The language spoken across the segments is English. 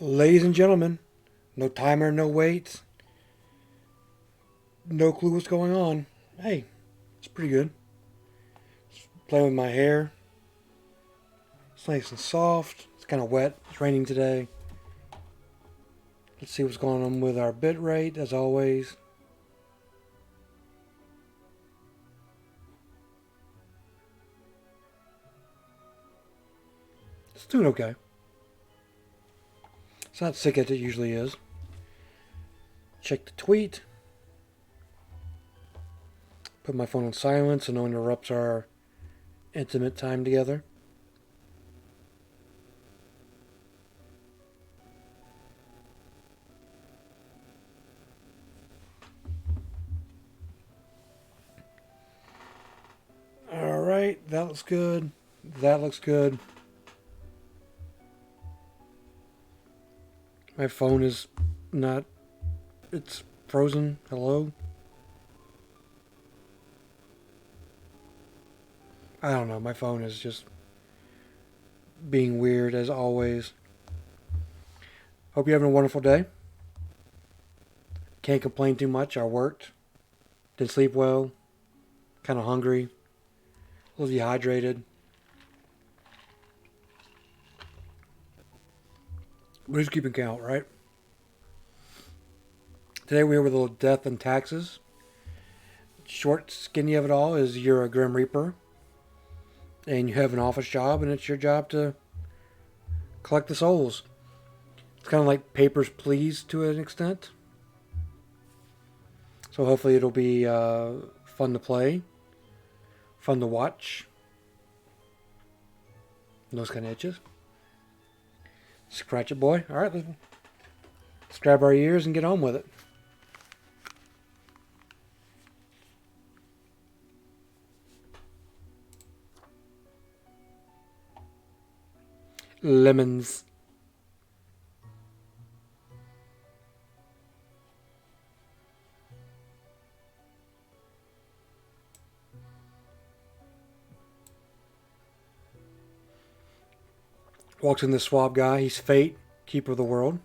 Ladies and gentlemen, no timer, no weights, no clue what's going on. Hey, it's pretty good. Playing with my hair. It's nice and soft. It's kind of wet. It's raining today. Let's see what's going on with our bit rate, as always. It's doing okay. It's not sick as it usually is. Check the tweet. Put my phone on silent so no one interrupts our intimate time together. Alright, that looks good. That looks good. My phone is not... It's frozen. Hello? I don't know. My phone is just being weird as always. Hope you're having a wonderful day. Can't complain too much. I worked. Didn't sleep well. Kind of hungry. A little dehydrated. But who's keeping count, right? Today we have a little death and taxes. Short, skinny of it all is you're a Grim Reaper. And you have an office job, and it's your job to collect the souls. It's kind of like Papers, Please to an extent. So hopefully it'll be fun to play, fun to watch. Those kind of itches. Scratch it, boy. All right, let's grab our ears and get on with it. Lemons. Walks in this swab guy. He's Fate, Keeper of the World.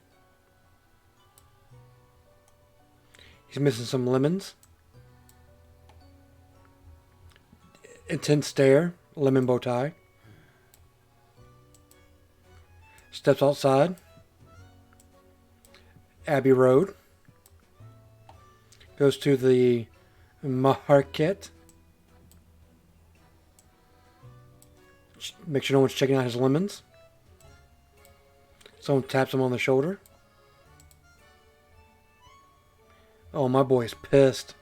He's missing some lemons. Intense stare. Lemon bow tie. Steps outside. Abbey Road. Goes to the market. Make sure no one's checking out his lemons. Someone taps him on the shoulder. Oh, my boy's pissed.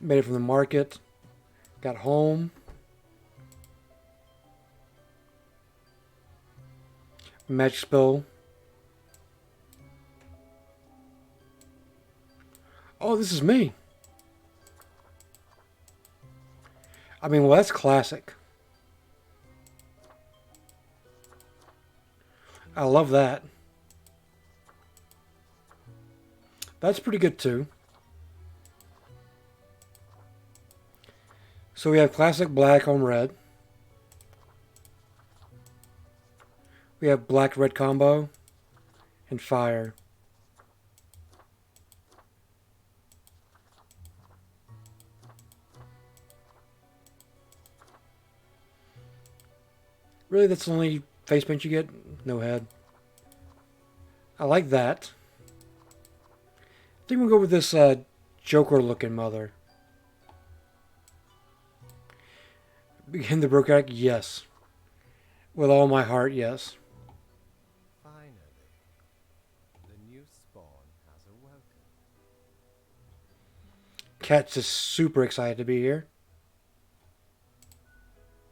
Made it from the market. Got home. Magic spell. Oh, this is me. I mean, well, that's classic. I love that. That's pretty good too. So we have classic black on red. We have black red combo and fire. Really, that's the only face paint you get? No head. I like that. I think we'll go with this Joker-looking mother. Begin the Brokac? Yes. With all my heart, yes. Finally, the new spawn has awoken. Cat's just super excited to be here.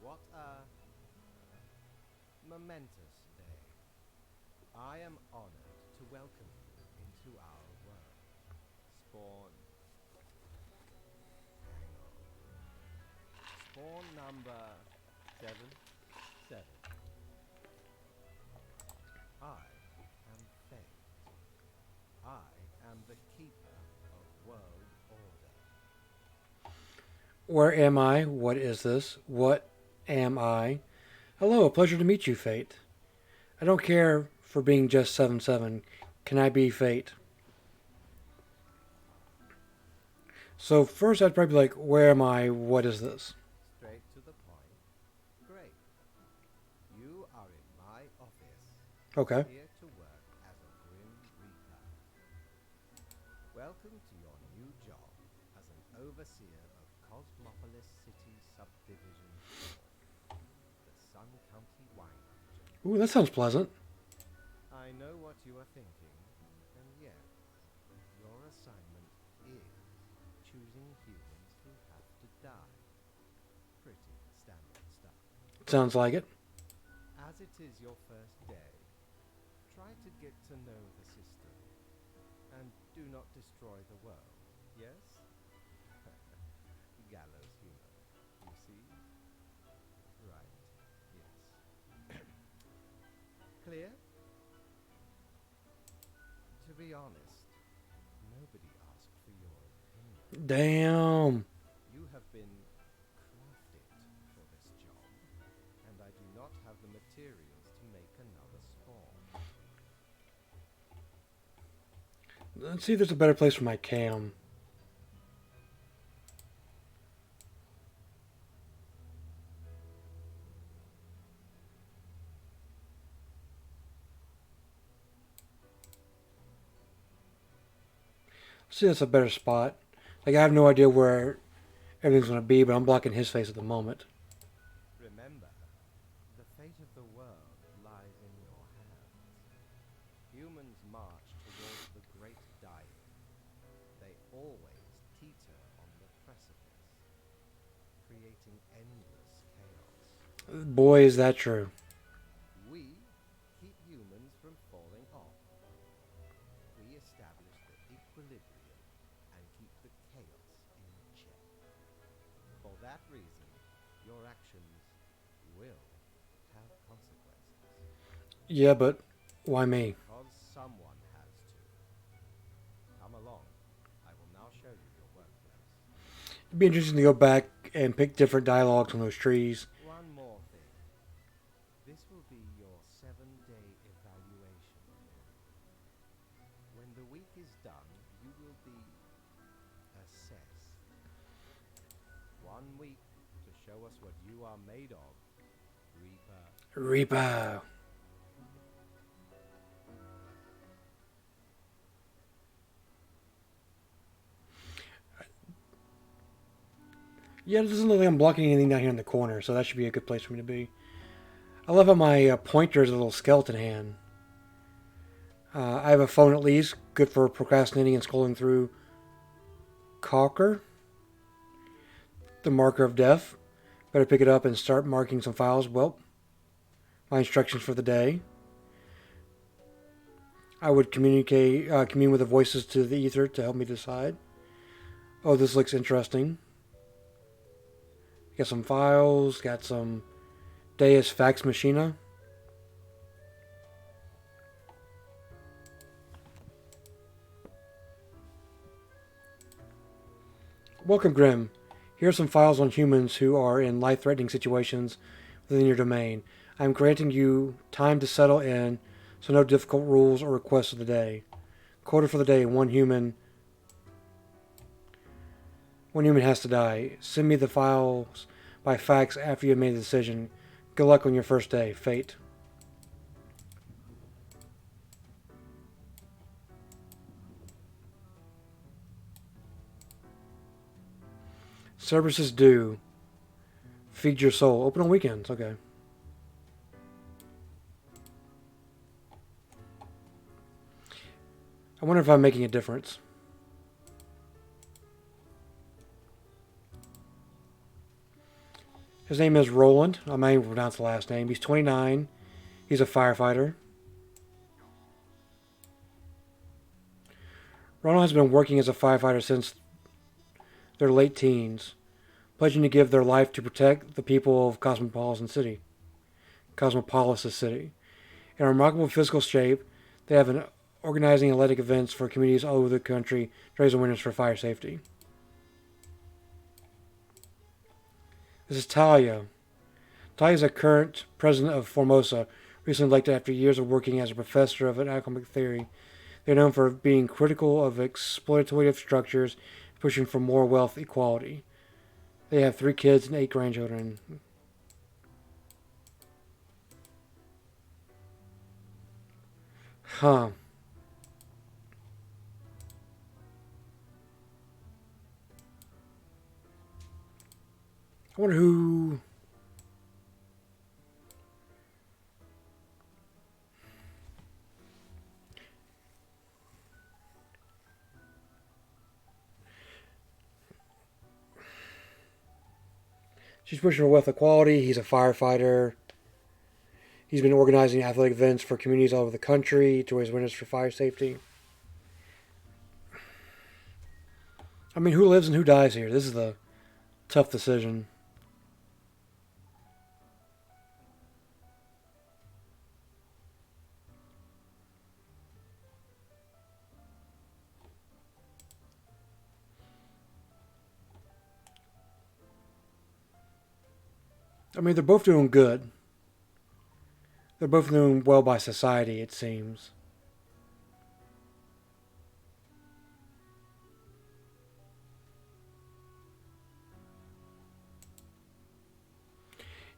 What a momentous day. I am honored to welcome you into our world. Spawn. Hang on. Spawn number 7. I am Fate. I am the keeper of world order. Where am I? What is this? What am I? Hello, a pleasure to meet you, Fate. I don't care for being just 7-7. Can I be Fate? So first I'd probably be like, where am I? What is this? Straight to the point. Great. You are in my office, Okay. here to work as a Grim Reaper. Welcome to your new job as an overseer of Cosmopolis City Subdivision 4, the Sun County Wine Region. Ooh, that sounds pleasant. I know what you are thinking, and yes, your assignment is choosing humans who have to die. Pretty standard stuff. Sounds like it. As it is your first day, try to get to know the system, and do not destroy the world, yes? Gallows humor, you see? Right, yes. Clear? To be honest, nobody asked for your opinion. Damn. You have been crafted for this job, and I do not have the materials to make another spawn. Let's see if there's a better place for my cam. Let's see if that's a better spot. Like, I have no idea where everything's going to be, but I'm blocking his face at the moment. Remember, the fate of the world lies in your hands. Humans march towards the great dying. They always teeter on the precipice, creating endless chaos. Boy, is that true. We keep humans from falling off. We establish the equilibrium and keep the chaos in check. For that reason, your actions will have consequences. Yeah, but why me? Because someone has to. Come along. I will now show you your workplace. It'd be interesting to go back and pick different dialogues on those trees. One more thing. This will be your 7-day evaluation period. When the week is done, you will be assessed. 1 week to show us what you are made of, Reaper. Reaper. Yeah, it doesn't look like I'm blocking anything down here in the corner, so that should be a good place for me to be. I love how my pointer is a little skeleton hand. I have a phone at least, good for procrastinating and scrolling through Caulker, the marker of death. Better pick it up and start marking some files. Well, my instructions for the day. I would commune with the voices to the ether to help me decide. Oh, this looks interesting. Got some files, got some Deus Fax Machina. Welcome, Grim. Here are some files on humans who are in life-threatening situations within your domain. I am granting you time to settle in, so no difficult rules or requests of the day. Quota for the day, one human has to die. Send me the files by fax after you have made the decision. Good luck on your first day. Fate. Services due. Feed your soul. Open on weekends. Okay. I wonder if I'm making a difference. His name is Roland. I'm not even pronounce the last name. He's 29. He's a firefighter. Ronald has been working as a firefighter since their late teens, pledging to give their life to protect the people of Cosmopolis City. In remarkable physical shape, they have been organizing athletic events for communities all over the country to raise awareness for fire safety. This is Talia. Tai is a current president of Formosa, recently elected after years of working as a professor of economic theory. They're known for being critical of exploitative structures, pushing for more wealth equality. They have 3 kids and 8 grandchildren. Huh. I wonder who. She's pushing for wealth equality. He's a firefighter. He's been organizing athletic events for communities all over the country to raise awareness for fire safety. I mean, who lives and who dies here? This is the tough decision. I mean, they're both doing good. They're both doing well by society, it seems.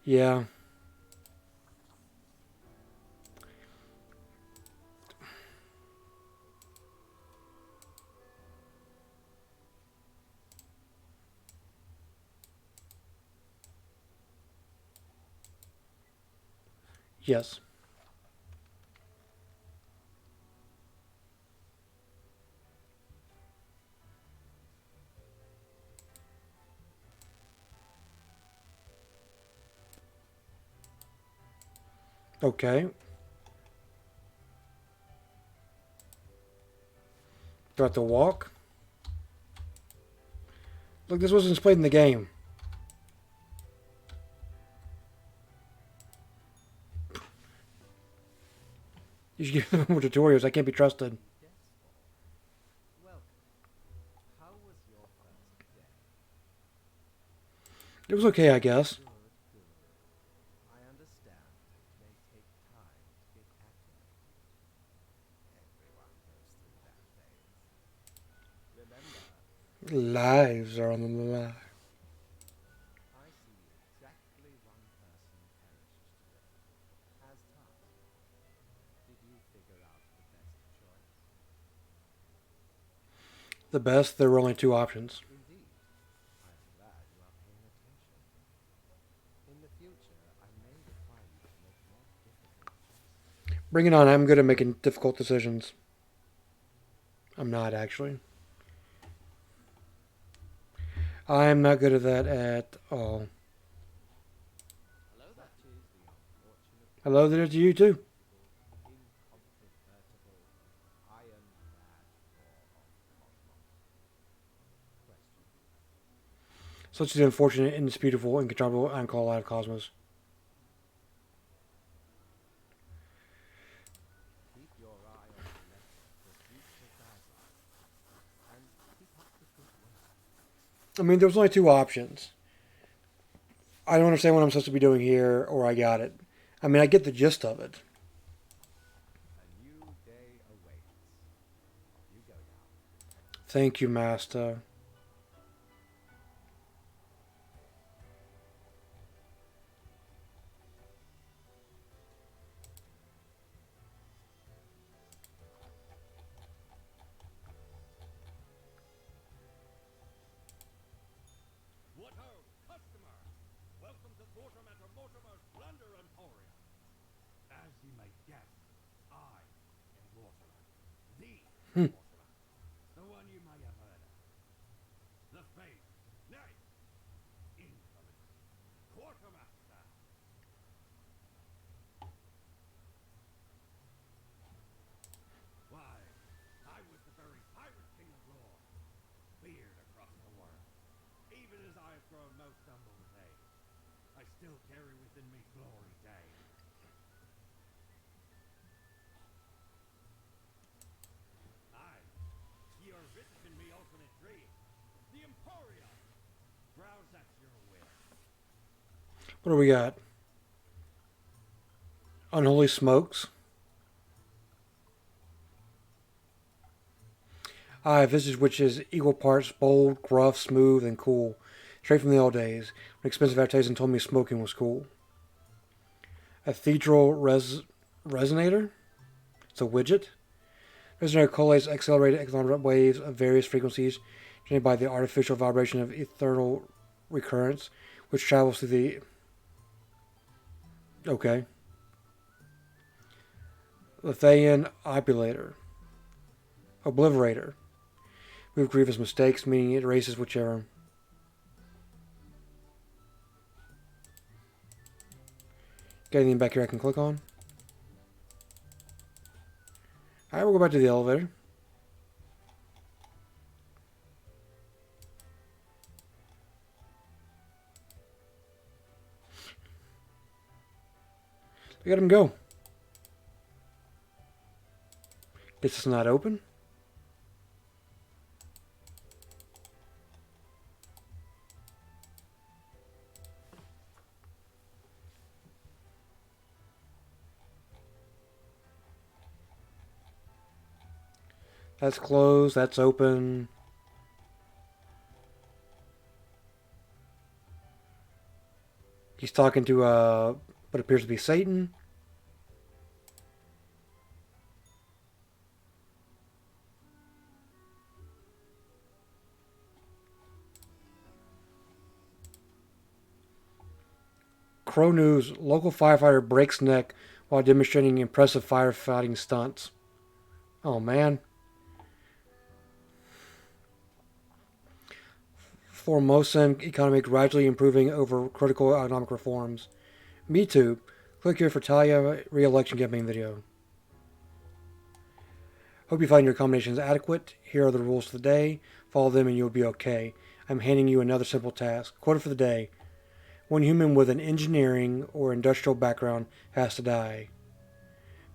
Yeah. Yes. Okay. Do I have to walk? Look, this wasn't played in the game. You should give them more tutorials. I can't be trusted. Welcome. How was your first day? It was okay, I guess. Good, good. I understand it may take time to get acclimated. Everyone goes through that phase. Remember, Lives are on the line. I see exactly one person perishes today. As tasked. Did you figure out the best choice? The best, there were only 2 options. Indeed. I am glad you are paying attention. In the future, I may require you to make more difficult choices. Bring it on. I'm good at making difficult decisions. I'm not, actually. I'm not good at that at all. Hello there. Such is the unfortunate Hello there to you, too. incontrovertible, iron-clad law of cosmos. Question. Such is the unfortunate, indisputable, incontrovertible, uncalled out of cosmos. Keep your eye on the letter for future guidelines. And keep up the good work. I mean, there was only 2 options. I don't understand what I'm supposed to be doing here, or I got it. I mean, I get the gist of it. A new day awaits. Off you go now. Thank you, Master. What ho, customer! Welcome to Mortimer Mortimer's Plunder Emporium. As ye may guess, I am Mortimer, the Mortimer, the one you may have heard of. The famous, nay, infamous Quartermaster. Why, I was the very pirate king of lore, feared across the world. Even as I have grown most humble with age, I still carry within me glory days. Aye, ye are visiting me ultimate dream, the Emporium. Browse at your will. What do we got? Unholy Smokes. I have visage which is equal parts bold, gruff, smooth, and cool. Straight from the old days, when expensive advertising told me smoking was cool. Resonator? It's a widget. Resonator collates accelerated electromagnetic waves of various frequencies generated by the artificial vibration of ethereal recurrence, which travels through the... Okay. Lithian Obulator. Obliterator. Remove grievous mistakes, meaning it erases whichever. Got anything back here I can click on? Alright, we'll go back to the elevator. Look at him go. Guess it's not open. That's closed. That's open. He's talking to what appears to be Satan. Crow News: local firefighter breaks neck while demonstrating impressive firefighting stunts. Oh man. Formosan economy gradually improving over critical economic reforms. Me too. Click here for Talia re-election campaign video. Hope you find your accommodations adequate. Here are the rules for the day. Follow them and you'll be okay. I'm handing you another simple task. Quote for the day. One human with an engineering or industrial background has to die.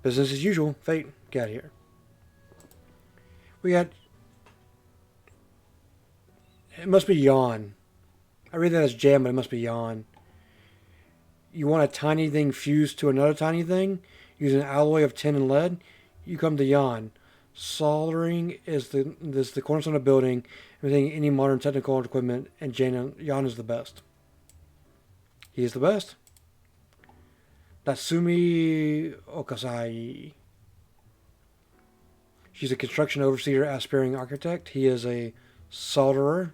Business as usual. Fate. Get out of here. We got... It must be yawn. I read that as jam, but it must be yawn. You want a tiny thing fused to another tiny thing? Using an alloy of tin and lead? You come to yawn. Soldering is the cornerstone of building, everything any modern technical equipment, and yawn is the best. He is the best. Natsumi Okasai. She's a construction overseer, aspiring architect. He is a solderer.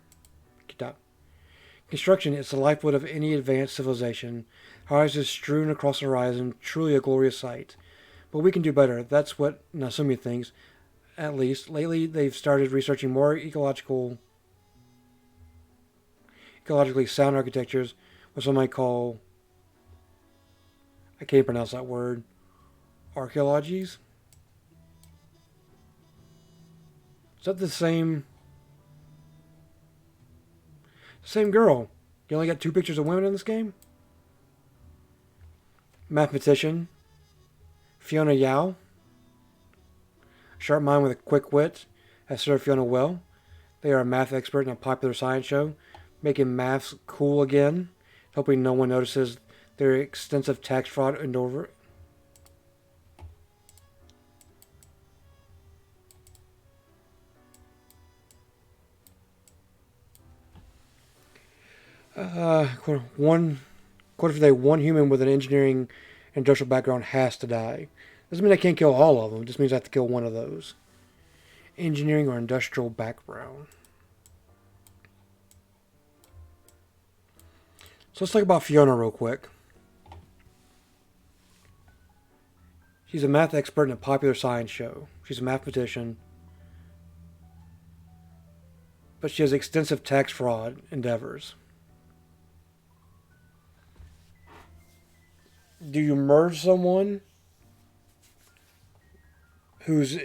Construction is the lifeblood of any advanced civilization. Ours is strewn across the horizon, truly a glorious sight. But we can do better. That's what Nasumi thinks. At least, lately they've started researching more ecologically sound architectures, what some might call, I can't pronounce that word, archaeologies? Is that the same girl? You only got 2 pictures of women in this game? Mathematician Fiona Yao. Sharp mind with a quick wit has served Fiona well. They are a math expert in a popular science show, making maths cool again, hoping no one notices their extensive tax fraud and over. One quarter for the day, one human with an engineering industrial background has to die. Doesn't mean I can't kill all of them. It just means I have to kill one of those. Engineering or industrial background. So let's talk about Fiona real quick. She's a math expert in a popular science show. She's a mathematician. But she has extensive tax fraud endeavors. Do you merge someone who's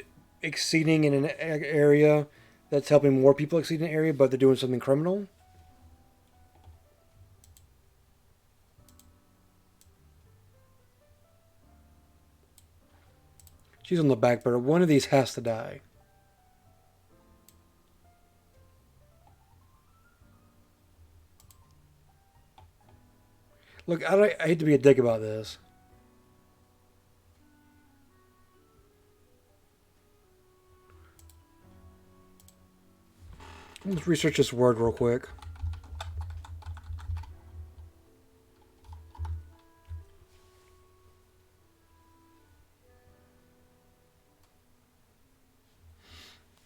exceeding in an area that's helping more people exceed in an area, but they're doing something criminal? She's on the back burner. One of these has to die. Look, I hate to be a dick about this. Let's research this word real quick.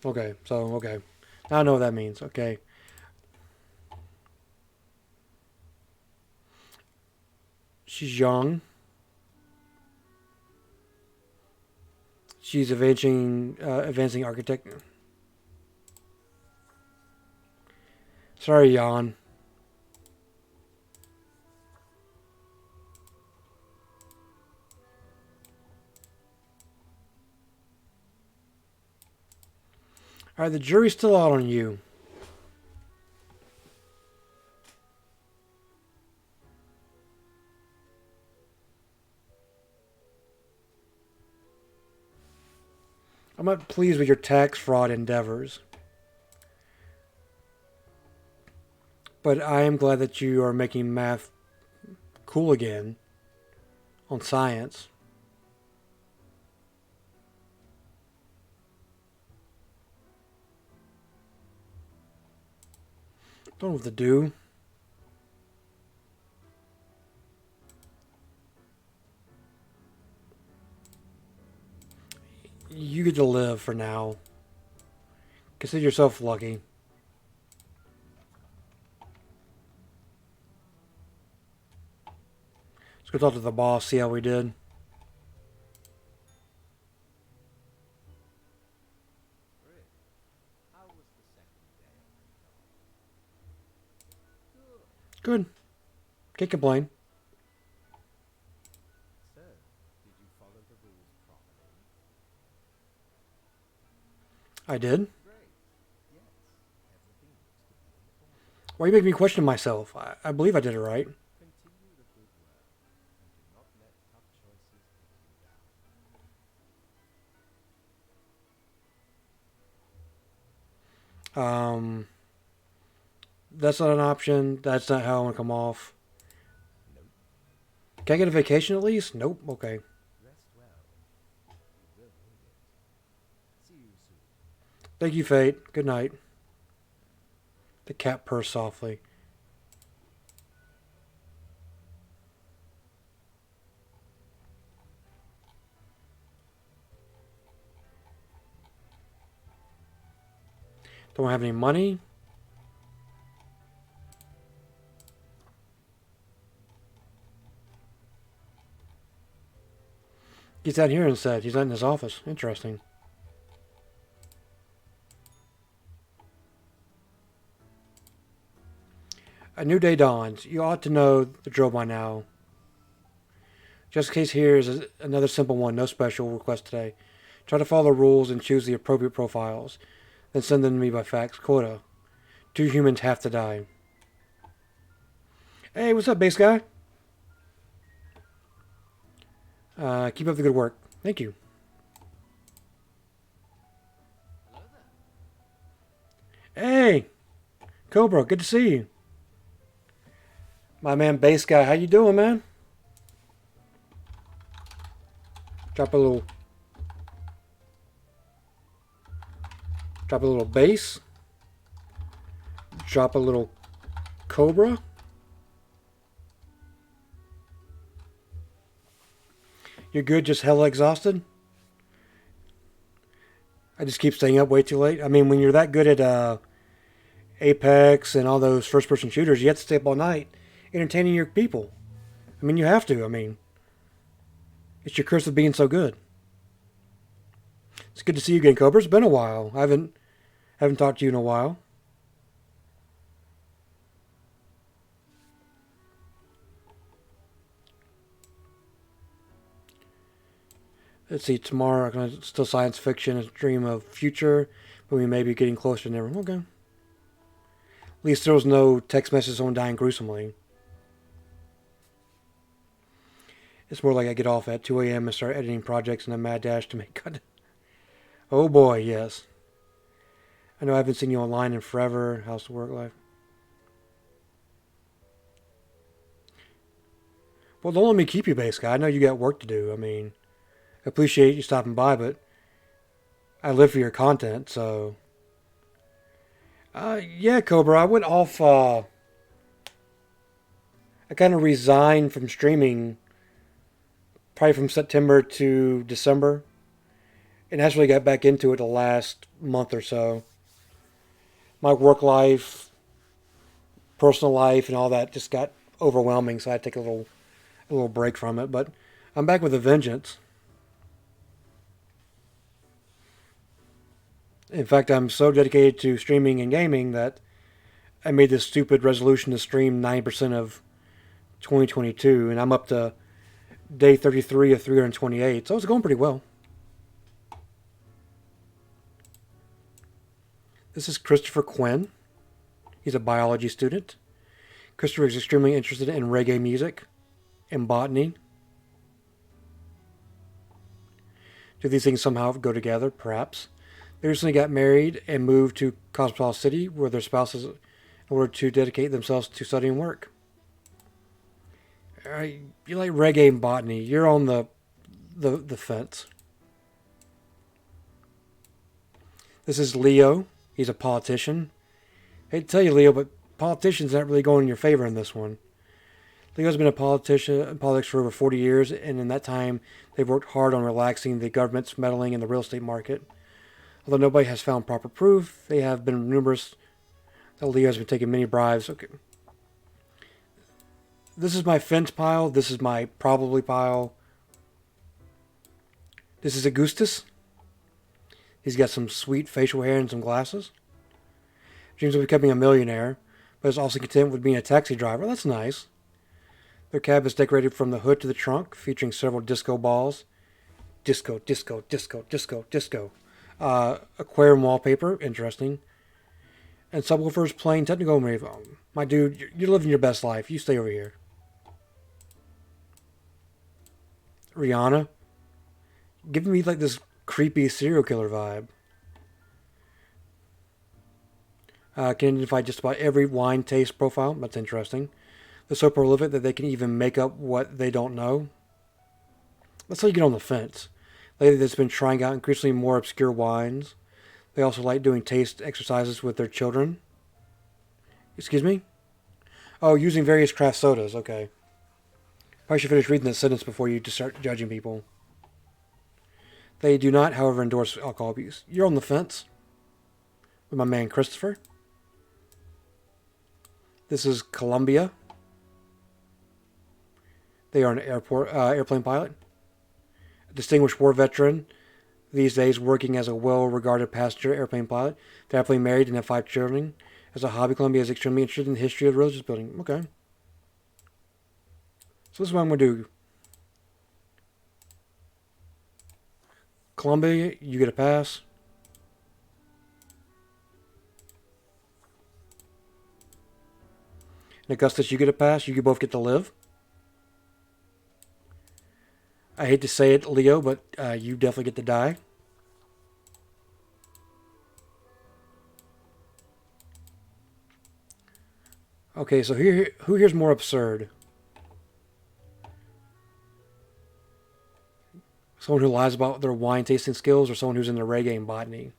Okay, so, okay. Now I know what that means, okay. She's young. She's advancing architect. Sorry, Jan. Alright, the jury's still out on you. I'm not pleased with your tax fraud endeavors. But I am glad that you are making math cool again on science. Don't know what to do. You get to live for now. Consider yourself lucky. Let's go talk to the boss, see how we did. Rick, how was the second day of the job? Good. Good. Can't complain. So, did you follow the rules properly? I did. Great. Yes, everything looks to be in order. Why are you making me question myself? I believe I did it right. Continue the good work, and do not let tough choices get you down. That's not an option. That's not how I want to come off. Nope. Can I get a vacation at least? Nope. Okay. Rest well. You will need it. See you soon. Thank you, Fate. Good night. The cat purrs softly. Don't have any money. He's out here instead. He's not in his office. Interesting. A new day dawns. You ought to know the drill by now. Just in case, here is another simple one. No special request today. Try to follow the rules and choose the appropriate profiles. Then send them to me by fax. Quota. 2 humans have to die. Hey, what's up, base guy? Keep up the good work. Thank you. Hello there. Hey, Cobra, good to see you. My man, base guy, how you doing, man? Drop a little bass. Drop a little Cobra. You're good, just hella exhausted? I just keep staying up way too late. I mean, when you're that good at Apex and all those first-person shooters, you have to stay up all night entertaining your people. I mean, you have to. I mean, it's your curse of being so good. It's good to see you again, Cobra. It's been a while. I haven't talked to you in a while. Let's see, tomorrow, still science fiction, a dream of future, but we may be getting closer than ever. Okay. At least there was no text message of someone dying gruesomely. It's more like I get off at 2 a.m. and start editing projects in a mad dash to make content. Oh boy, yes. I know I haven't seen you online in forever. How's the work life? Well, don't let me keep you, base guy. I know you got work to do. I mean, I appreciate you stopping by, but I live for your content, so Yeah, Cobra. I went off. I kind of resigned from streaming probably from September to December, and actually got back into it the last month or so. My work life, personal life, and all that just got overwhelming, so I had to take a little break from it. But I'm back with a vengeance. In fact, I'm so dedicated to streaming and gaming that I made this stupid resolution to stream 90% of 2022, and I'm up to day 33 of 328, so it's going pretty well. This is Christopher Quinn. He's a biology student. Christopher is extremely interested in reggae music and botany. Do these things somehow go together? Perhaps. They recently got married and moved to Cosmopolitan City, where their spouses, in order to dedicate themselves to study and work. You like reggae and botany. You're on the fence. This is Leo. He's a politician. I hate to tell you, Leo, but politicians not really going in your favor in this one. Leo's been a politician in politics for over 40 years, and in that time, they've worked hard on relaxing the government's meddling in the real estate market. Although nobody has found proper proof, they have been numerous that Leo has been taking many bribes. Okay. This is my fence pile. This is my probably pile. This is Augustus. He's got some sweet facial hair and some glasses. Dreams of becoming a millionaire, but is also content with being a taxi driver. That's nice. Their cab is decorated from the hood to the trunk, featuring several disco balls. Disco, disco, disco, disco, disco. Aquarium wallpaper, interesting. And subwoofers playing technical rave. My dude, you're living your best life. You stay over here. Rihanna, giving me like this creepy serial killer vibe. Can identify just about every wine taste profile. That's interesting. They're so prolific that they can even make up what they don't know. That's how you get on the fence. Lately, they've been trying out increasingly more obscure wines. They also like doing taste exercises with their children. Excuse me? Oh, using various craft sodas. Okay. Probably should finish reading this sentence before you just start judging people. They do not, however, endorse alcohol abuse. You're on the fence with my man Christopher. This is Colombia. They are an airplane pilot. A distinguished war veteran. These days working as a well-regarded passenger airplane pilot. They're happily married and have 5 children. As a hobby, Colombia is extremely interested in the history of religious building. Okay. So this is what I'm going to do. Colombia, you get a pass. And Augustus, you get a pass. You both get to live. I hate to say it, Leo, but you definitely get to die. Okay, so who here's more absurd? Someone who lies about their wine tasting skills, or someone who's into reggae and botany?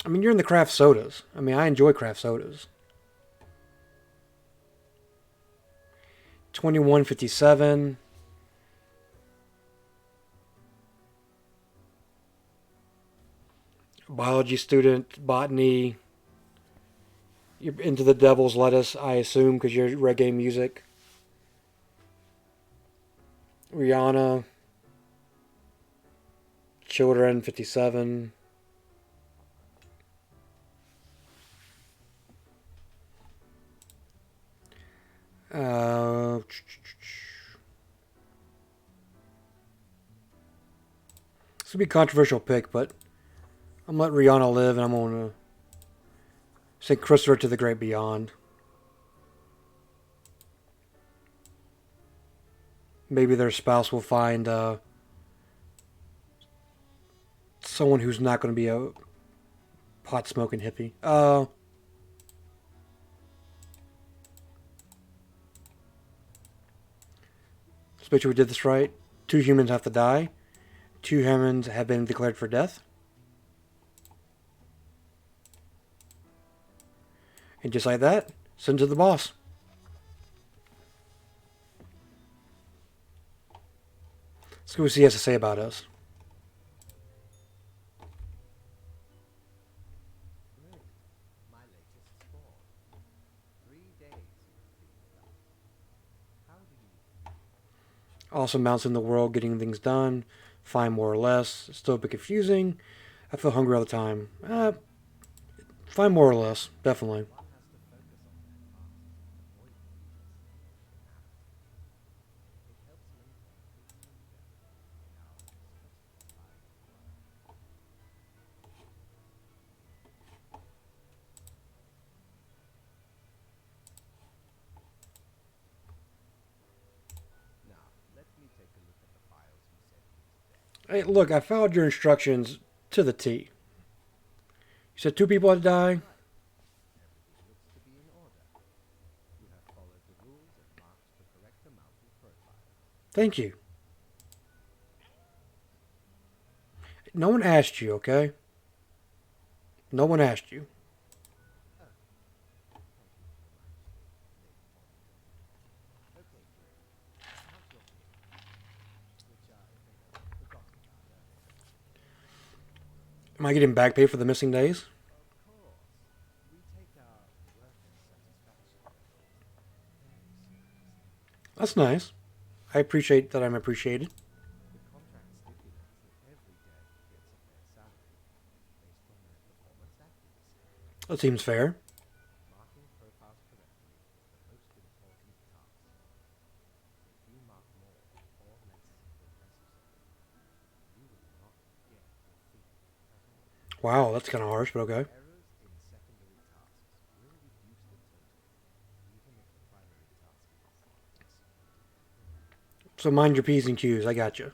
I mean, you're in the craft sodas. I mean, I enjoy craft sodas. 2157. Biology student, botany. You're into the devil's lettuce, I assume, because you're reggae music. Rihanna. Children, 57. This would be a controversial pick, but I'm gonna let Rihanna live, and I'm gonna send Christopher to the great beyond. Maybe their spouse will find someone who's not going to be a pot smoking hippie. Let's make sure we did this right. 2 humans have to die. 2 humans have been declared for death. And just like that, send to the boss. Let's see what he has to say about us. Great. My latest spawn. 3 days you have been with us. How do you feel? Awesome mounts in the world, getting things done. Fine more or less. Still a bit confusing. I feel hungry all the time. Fine more or less, definitely. One has to focus on their tasks and avoid needless emotionality. It helps maintain good longevity in our stressful line of work. Now, let me take a look at the files you sent me today. Hey, look, I followed your instructions to the T. You said 2 people had to die. Everything looks to be in order. You have followed the rules and marked the correct amount of profile. Thank you. No one asked you, okay? No one asked you. Oh, thank you for reminding me, Lady Mornington. Okay, good. Count your pay, which I had forgotten about earlier. Am I getting back pay for the missing days? Of course, we take our workers' satisfaction levels very seriously. That's nice. I appreciate that I'm appreciated. The contract stipulates that every dev gets a fair salary based on their performance accuracy. That seems fair. Marking profiles correctly is the most important task. If you mark more or less than necessary, you will not get your fee at all. Wow, that's kind of harsh, but okay. Errors in secondary tasks will reduce the total, even if the primary task is executed. So mind your P's and Q's. I got you. There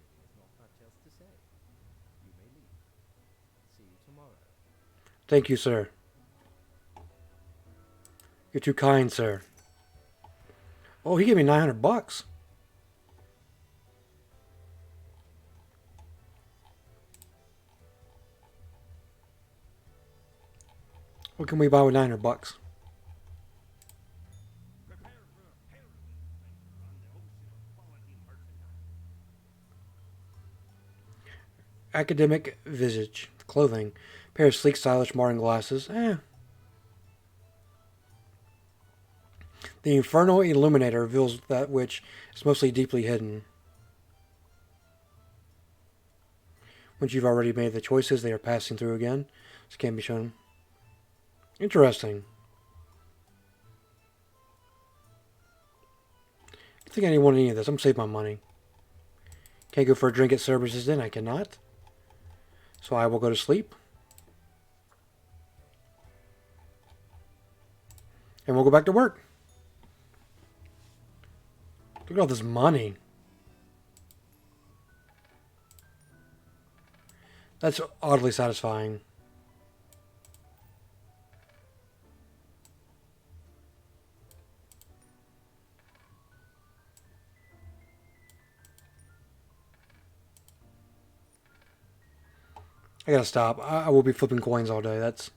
really is not much else to say. You may leave. See you tomorrow. Thank you, sir. You're too kind, sir. Oh, he gave me $900. What can we buy with $900? Prepare for a perilous adventure on the ocean of quality merchandise. Academic visage. Clothing. Pair of sleek, stylish Martin glasses. The infernal illuminator reveals that which is mostly deeply hidden. Once you've already made the choices, they are passing through again. This can be shown. Interesting. I think I didn't want any of this. I'm going to save my money. Can't go for a drink at services then. I cannot. So I will go to sleep. And we'll go back to work. Look at all this money. That's oddly satisfying. I gotta stop. I will be flipping coins all day. That's...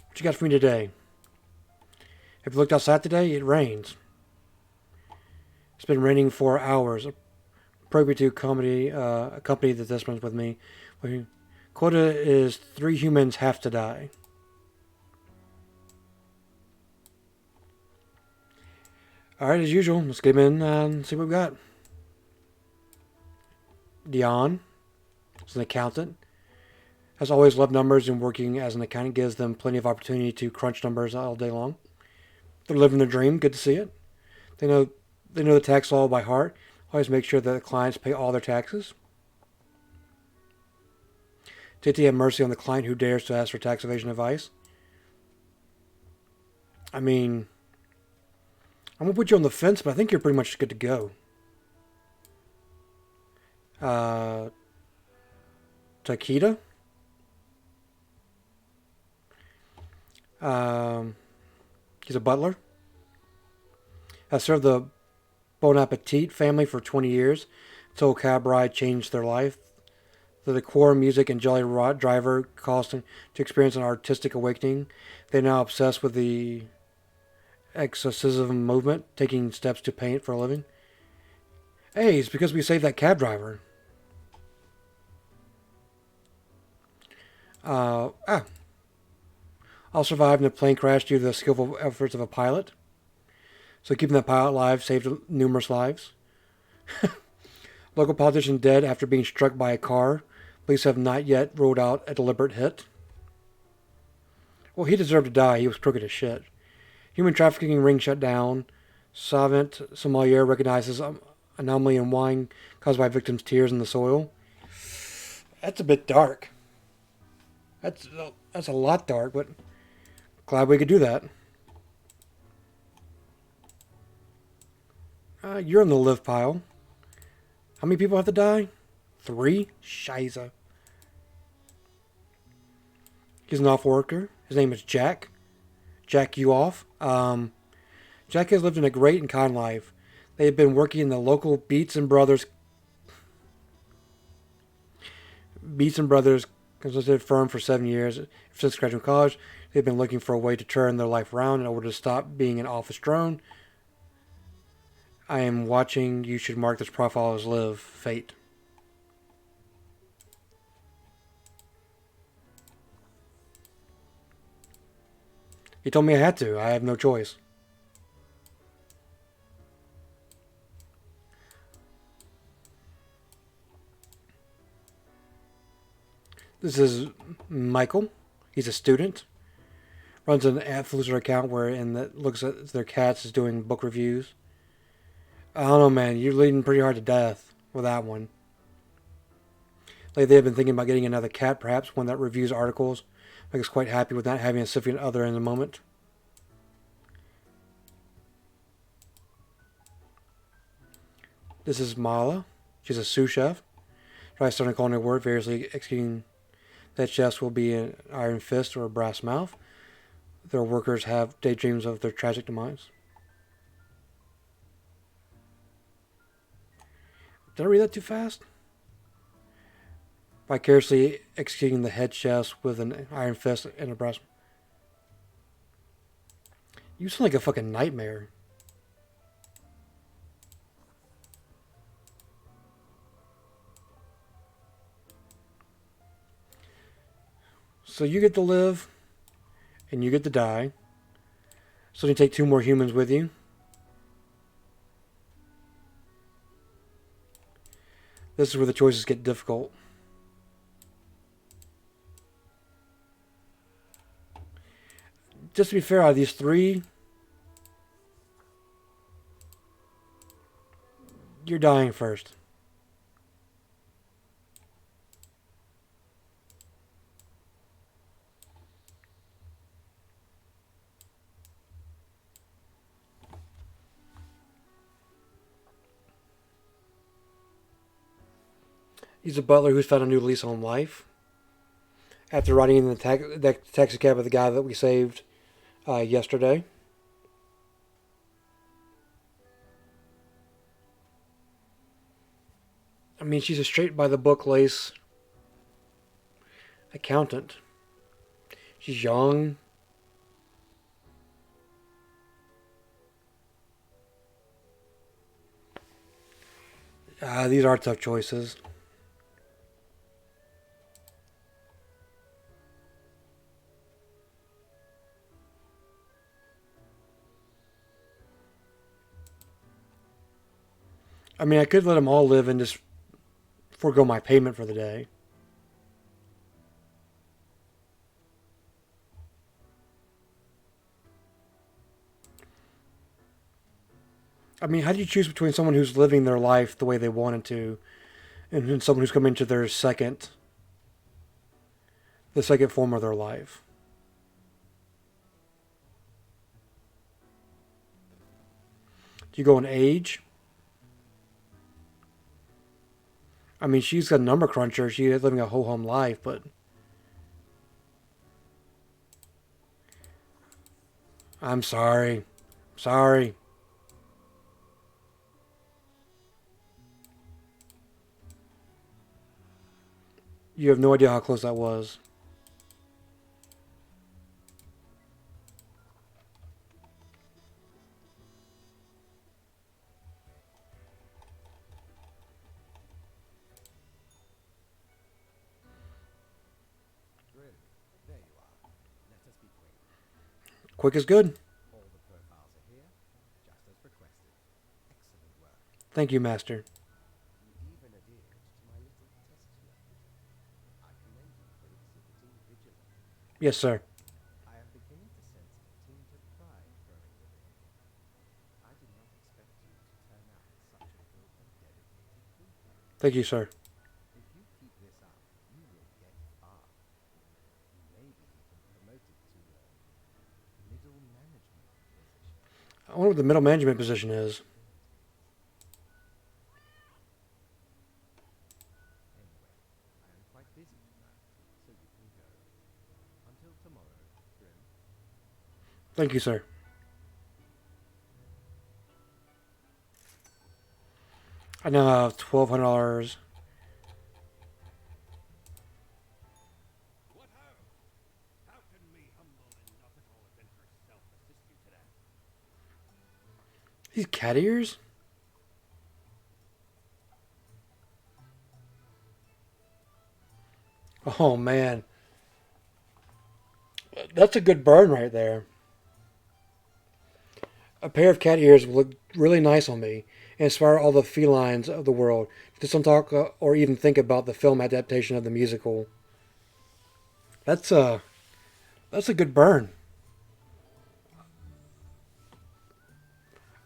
What you got for me today? Have you looked outside today? It rains. It's been raining for hours. Appropriate to comedy, a company that this runs with me. Quota is 3 humans have to die. Alright, as usual, let's get him in and see what we got. Dion is an accountant. Has always loved numbers, and working as an accountant gives them plenty of opportunity to crunch numbers all day long. They're living their dream. Good to see it. They know the tax law by heart. Always make sure that the clients pay all their taxes. Titi have mercy on the client who dares to ask for tax evasion advice. I mean, I'm going to put you on the fence, but I think you're pretty much good to go. Takeda. Um, he's a butler. Has served the Bon Appetit family for 20 years until a cab ride changed their life. The decor, music, and Jolly Driver caused him to experience an artistic awakening. They're now obsessed with the exorcism movement, taking steps to paint for a living. Hey, it's because we saved that cab driver. Uh, ah, I'll survive in a plane crash due to the skillful efforts of a pilot. So keeping that pilot alive saved numerous lives. Local politician dead after being struck by a car. Police have not yet ruled out a deliberate hit. Well, he deserved to die. He was crooked as shit. Human trafficking ring shut down. Savant sommelier recognizes anomaly in wine caused by victims' tears in the soil. That's a bit dark. That's a lot dark, but glad we could do that. You're in the live pile. How many people have to die? 3? Shiza. He's an off worker. His name is Jack. Jack you off. Jack has lived in a great and kind life. They have been working in the local Beats and Brothers consultative firm for 7 years. Since graduating college, they've been looking for a way to turn their life around in order to stop being an office drone. I am watching. You should mark this profile as live. Fate. He told me I had to. I have no choice. This is Michael. He's a student. Runs an influencer account that looks at their cats is doing book reviews. I don't know, man. You're leading pretty hard to death with that one. Lately, they've been thinking about getting another cat, perhaps one that reviews articles. Like is quite happy with not having a significant other in the moment. This is Mala. She's a sous chef. Try starting a culinary word, variously executing that chefs will be an iron fist or a brass mouth. Their workers have daydreams of their tragic demise. Did I read that too fast? Vicariously executing the head chefs with an iron fist and a brass. You sound like a fucking nightmare. So you get to live, and you get to die. So you take 2 more humans with you. This is where the choices get difficult. Just to be fair, out of these 3, you're dying first. He's a butler who's found a new lease on life. After riding in the taxi cab with the guy that we saved yesterday. I mean, she's a straight by the book lace accountant. She's young. These are tough choices. I mean, I could let them all live and just forego my payment for the day. I mean, how do you choose between someone who's living their life the way they wanted to and someone who's coming to the second form of their life? Do you go in age? I mean, she's a number cruncher. She's living a ho-hum life, but I'm sorry. Sorry. You have no idea how close that was. Grim, there you are. Let us be quick. Quick is good. All the profiles are here, just as requested. Excellent work. Thank you, Master. You even adhered to my little test I commend you for exhibiting vigilance. Yes, sir. I am beginning to sense a tinge of pride growing within you. I did not expect you to turn out such a good and dedicated creature. Thank you, sir. If you keep this up, you will get far. You may be even promoted to a middle management position. I wonder what the middle management position is. Anyway, I am quite busy tonight, so you can go. Until tomorrow, Grim. Thank you, sir. I now have $1,200. What ho! How can me humble and not at all adventurous self assist you today? These cat ears? Oh, man. That's a good burn right there. A pair of cat ears would look really nice on me and inspire all the felines of the world to some talk or even think about the film adaptation of the musical. That's a good burn.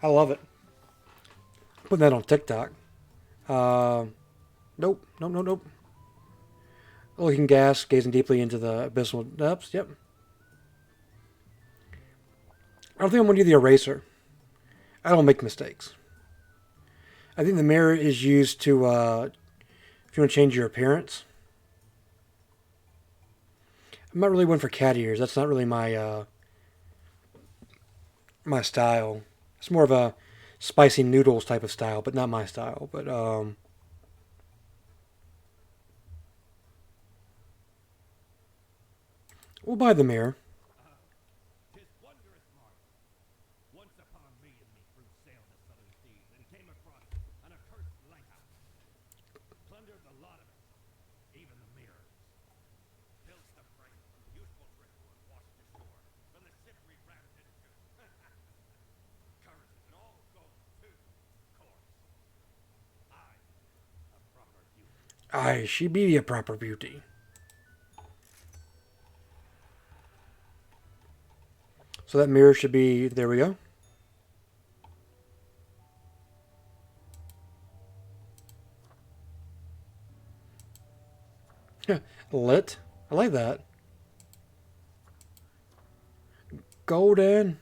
I love it. Putting that on TikTok. Nope, nope, nope, nope. Looking gas, gazing deeply into the abyssal depths. Yep. I don't think I'm going to do the eraser. I don't make mistakes. I think the mirror is used to, if you want to change your appearance. I'm not really one for cat ears. That's not really my my style. It's more of a spicy noodles type of style, but not my style. But we'll buy the mirror. 'Tis wondrous marvel. Once upon me and me crew sailed the southern seas and came across an accursed lighthouse. Plundered the lot of it, even the mirrors. Filched the freight from useful driftwood washed ashore from the ship we rammed into. Currencies and all gold, too, of course. I, a proper beauty. Aye, she be a proper beauty. So that mirror should be, there we go. Lit. I like that. Golden.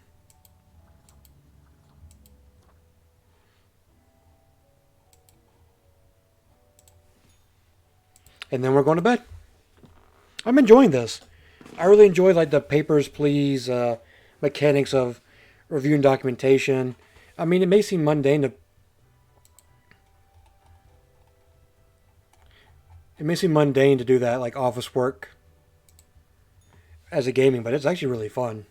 And then we're going to bed. I'm enjoying this. I really enjoy like the papers, please mechanics of reviewing documentation. I mean, it may seem mundane to do that, like office work as a gaming, but it's actually really fun.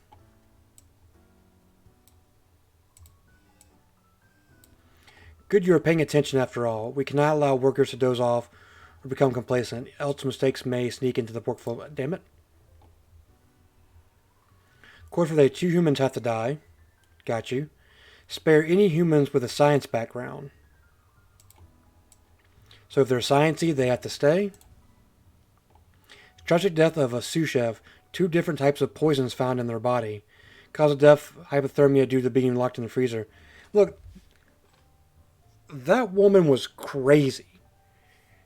Good you are paying attention after all. We cannot allow workers to doze off or become complacent, else mistakes may sneak into the workflow. Damn it. Of course, for they 2 humans have to die. Got you. Spare any humans with a science background. So if they're sciencey, they have to stay. Tragic death of a sous chef. 2 different types of poisons found in their body. Cause of death, hypothermia due to being locked in the freezer. Look, that woman was crazy.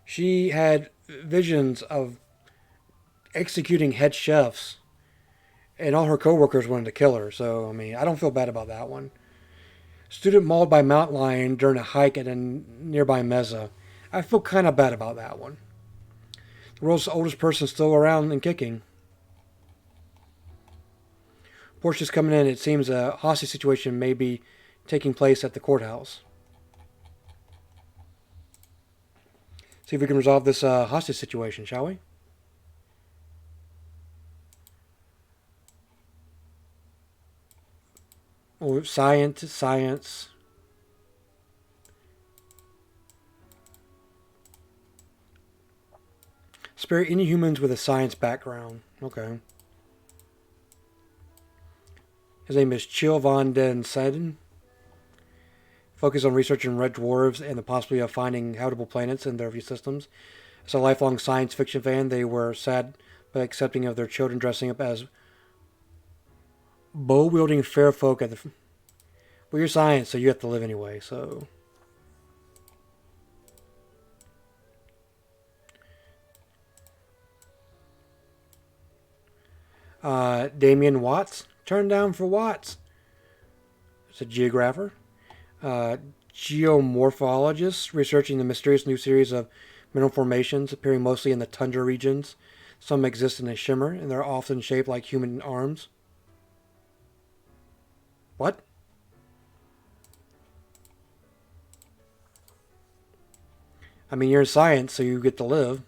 She had visions of executing head chefs, and all her coworkers wanted to kill her. So, I mean, I don't feel bad about that one. Student mauled by mountain lion during a hike at a nearby mesa. I feel kind of bad about that one. The world's oldest person still around and kicking. Portia's coming in. It seems a hostage situation may be taking place at the courthouse. See if we can resolve this hostage situation, shall we? Oh, science. Spare any humans with a science background. Okay. His name is Chill von den Seiden. Focus on researching red dwarves and the possibility of finding habitable planets in their systems. As a lifelong science fiction fan, they were sad but accepting of their children dressing up as bow-wielding fair folk at the... Well, you're science, so you have to live anyway, so... Damien Watts. Turned down for Watts. It's a geographer. Geomorphologist researching the mysterious new series of mineral formations appearing mostly in the tundra regions. Some exist in a shimmer, and they're often shaped like human arms. What? I mean, you're in science, so you get to live.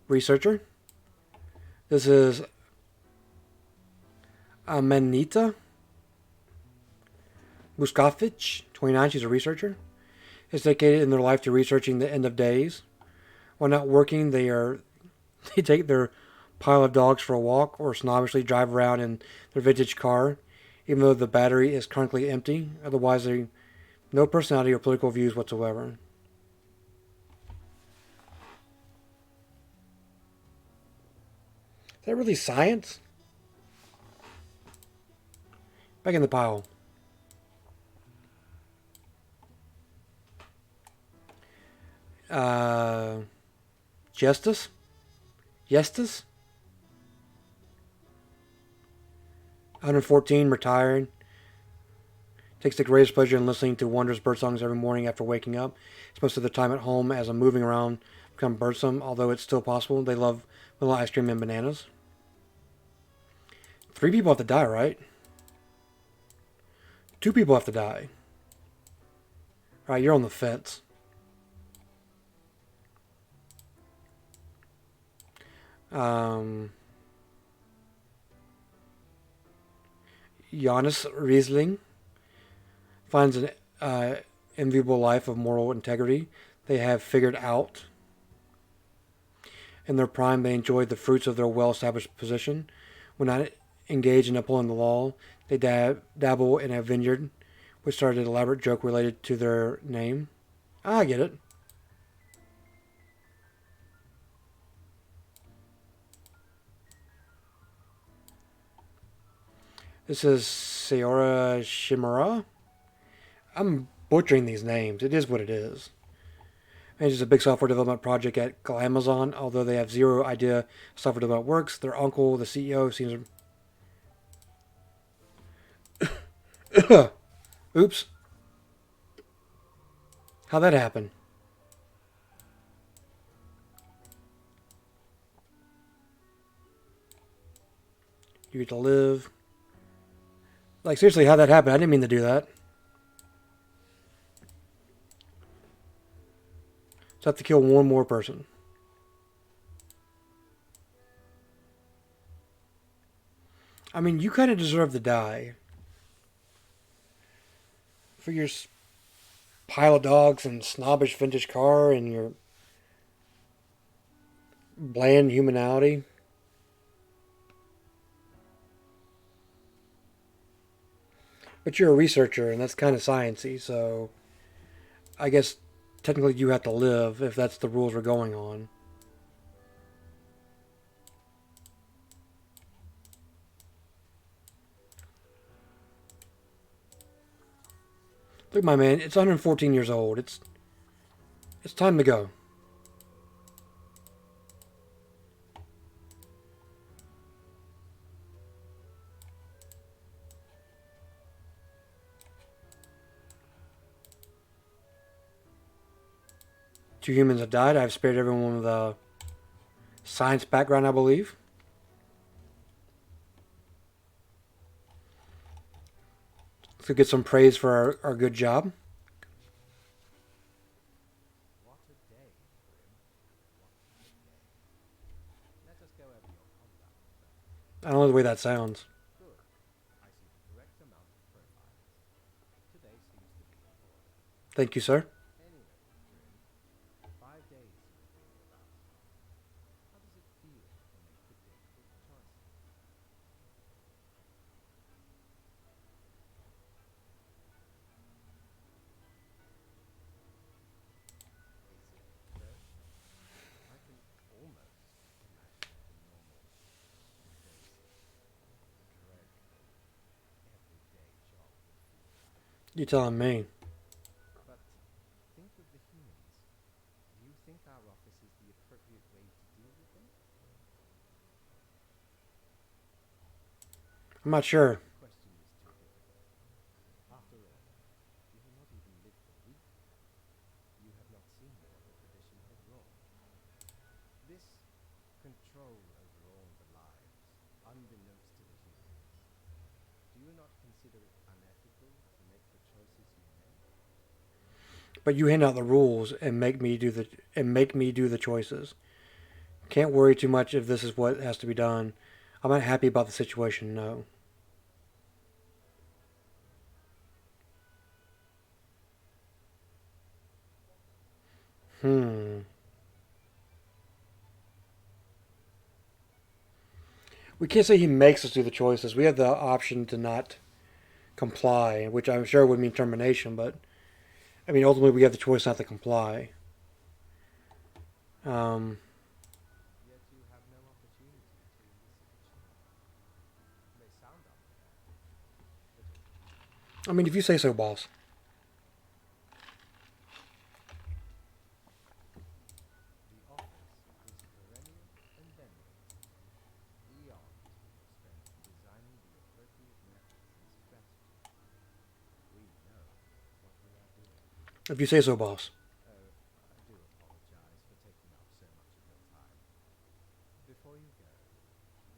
Researcher. This is Amenita Muskavich, 29. She's a researcher. Is dedicated in their life to researching the end of days. While not working, they take their pile of dogs for a walk or snobbishly drive around in their vintage car, even though the battery is currently empty. Otherwise, they no personality or political views whatsoever. Is that really science? Back in the pile. Justice? Yestus? 114, retired. Takes the greatest pleasure in listening to wondrous bird songs every morning after waking up. It's most of the time at home as I'm moving around become birdsome, although it's still possible. They love vanilla ice cream and bananas. 3 people have to die, right? 2 people have to die. Alright, you're on the fence. Johannes Riesling finds an enviable life of moral integrity. They have figured out. In their prime, they enjoyed the fruits of their well-established position. When not engaged in upholding the law, they dabble in a vineyard, which started an elaborate joke related to their name. I get it. This is Seora Shimura. I'm butchering these names. It is what it is. Manages a big software development project at Amazon, although they have zero idea how software development works. Their uncle, the CEO, seems... Oops. How'd that happen? You get to live. Like, seriously, how'd that happen? I didn't mean to do that. So I have to kill one more person. I mean, you kind of deserve to die. For your pile of dogs and snobbish vintage car and your bland humanality. But you're a researcher, and that's kind of sciencey, so I guess technically you have to live if that's the rules we're going on. Look, my man, it's 114 years old. It's time to go. 2 humans have died. I've spared everyone with a science background, I believe. To get some praise for our good job. What a day, Grim. What a day. Let us go over your conduct first. I don't know the way that sounds. Good. I see the correct amount of profiles. Today seems to be in order. Thank you, sir. Anyway, Grim, 5 days you have been with us. How does it feel to make the difficult choices? Is it so? I can almost imagine the normal, those dreadful, everyday job would feel like. You telling me? But think of the humans. Do you think our office is the appropriate way to deal with them? I'm not sure. The question is too difficult. After all, you have not even lived a week. You have not seen what the tradition has wrought. This control over all the lives, unbeknownst to the humans. Do you not consider it unethical to make the choices you make? But you hand out the rules and make me do the choices. Can't worry too much if this is what has to be done. I'm not happy about the situation, no. We can't say he makes us do the choices. We have the option to not comply, which I'm sure would mean termination, but I mean, ultimately, we have the choice not to comply. Um, Yet you have no opportunity to elicit a change. It may sound unfair, but it is. I mean, if you say so, boss. The office is perennial and endless. Eons we have spent designing the appropriate methods and strategies. We know what we are doing. If you say so, boss. Oh, I do apologize for taking up so much of your time. Before you go,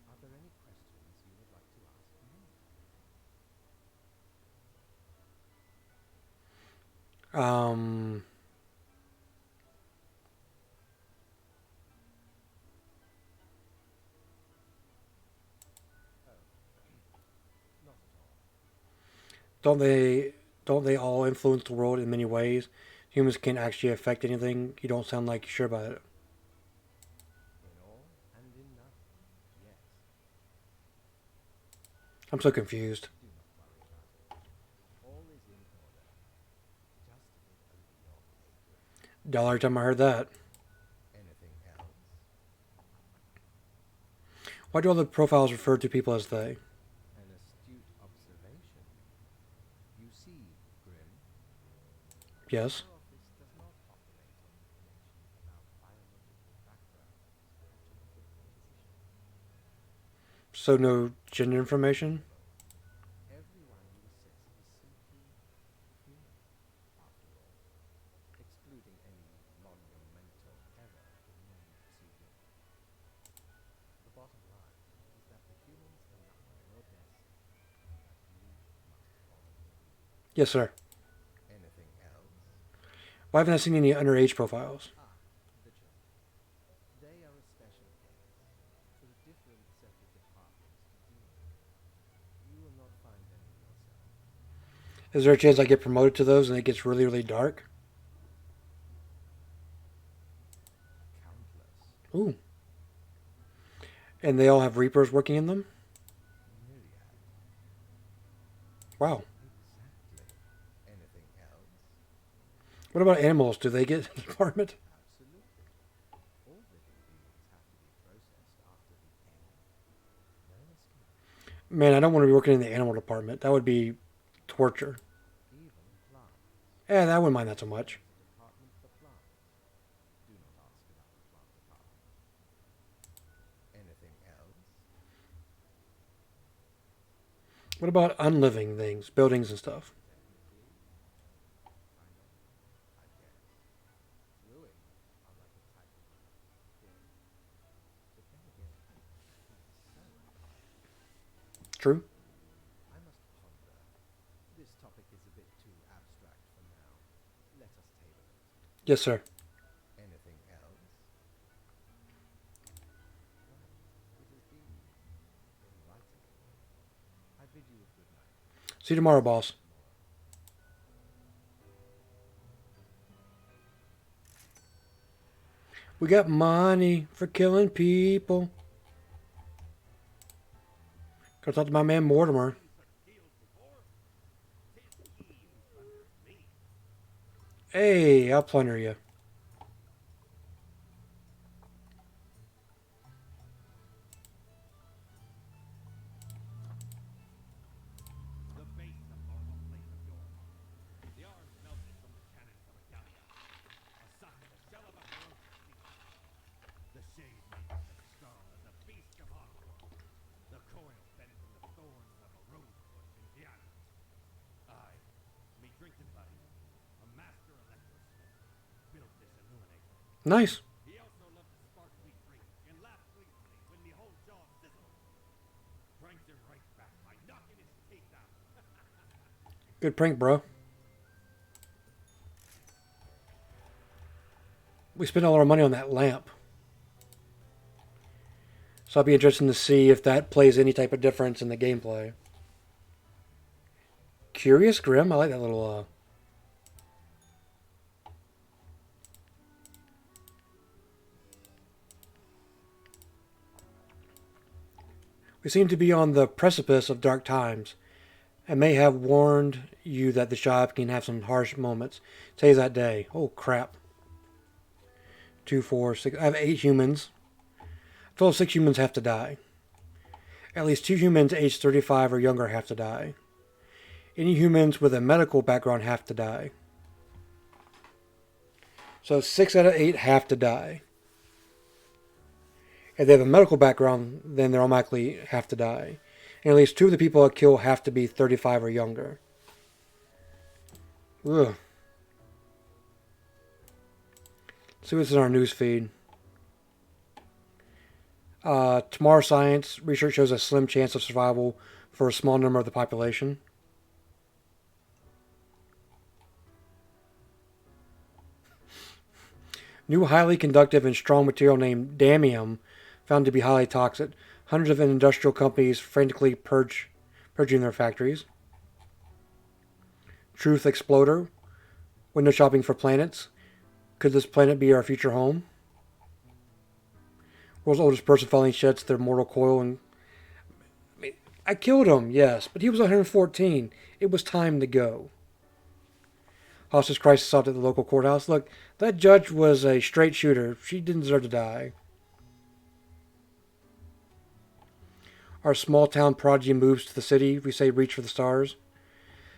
are there any questions you would like to ask me? Um, Oh, not at all. don't they all influence the world in many ways? Humans can't actually affect anything. You don't sound like you're sure about it. In all and in none, yes. I'm so confused. Do not worry about it. All is in order. Just a bit over your pay grade. Dollar every time I heard that. Anything else? Why do all the profiles refer to people as they? An astute observation. You see, Grim, Yes. our office does not operate on information about biological backgrounds or gender composition. So no gender information? Everyone you assess is simply human, after all, excluding any monumental error in human procedure. The bottom line is that the humans end up on your desk and that you must follow the rules. Yes, sir. Anything else? Why haven't I seen any underage profiles? Ah, the children. They are a special case, for a different set of departments to deal with. You will not find any yourself. Is there a chance I get promoted to those and it gets really, really dark? Countless. Ooh. And they all have Reapers working in them? Myriad. Wow. Exactly. Anything else? What about animals? Do they get a department? Absolutely. All living beings have to be processed after the egg. No escape. Man, I don't want to be working in the animal department. That would be torture. Even plants. I wouldn't mind that so much. There's a department for plants. Do not ask about the plant department. Anything else? What about unliving things, buildings and stuff? Technically, final, I guess. Ruin true. I must ponder. This topic is a bit too abstract for now. Let us table it. Yes, sir. Anything else? Well, it has been enlightening. I bid you a good night. See you tomorrow, boss. We got money for killing people. Go talk to my man Mortimer. Hey, I'll plunder you. The base of normal place of yours. The arms melted from the cannons of a galleon. A sock, the shell of a ferocious beast. The shade made from the skull of the beast of Underworld. The coil fed from the thorns of a rose bush in Diana. I, me drinking buddy, a master electrosmith, built this illuminator. Nice. He also loved to sparkly drink and laugh gleefully when the whole jaw sizzled. Pranked him right back by knocking his teeth out. Good prank, bro. We spent all our money on that lamp. So I'll be interested to see if that plays any type of difference in the gameplay. Curious Grim? I like that little, We seem to be on the precipice of dark times. I may have warned you that the shop can have some harsh moments. Today's that day. Oh, crap. 2, 4, 6. I have 8 humans. A total of 6 humans have to die. At least 2 humans aged 35 or younger have to die. Any humans with a medical background have to die. So 6 out of 8 have to die. If they have a medical background, then they automatically have to die. And at least 2 of the people I kill have to be 35 or younger. Ugh. Let's see what's in our news feed. Tomorrow Science research shows a slim chance of survival for a small number of the population. New highly conductive and strong material named damium found to be highly toxic. Hundreds of industrial companies frantically purging their factories. Truth Exploder. Window shopping for planets. Could this planet be our future home? World's oldest person finally sheds their mortal coil and... I killed him, yes, but he was 114. It was time to go. Hostage crisis solved at the local courthouse. Look, that judge was a straight shooter. She didn't deserve to die. Our small town prodigy moves to the city. We say reach for the stars.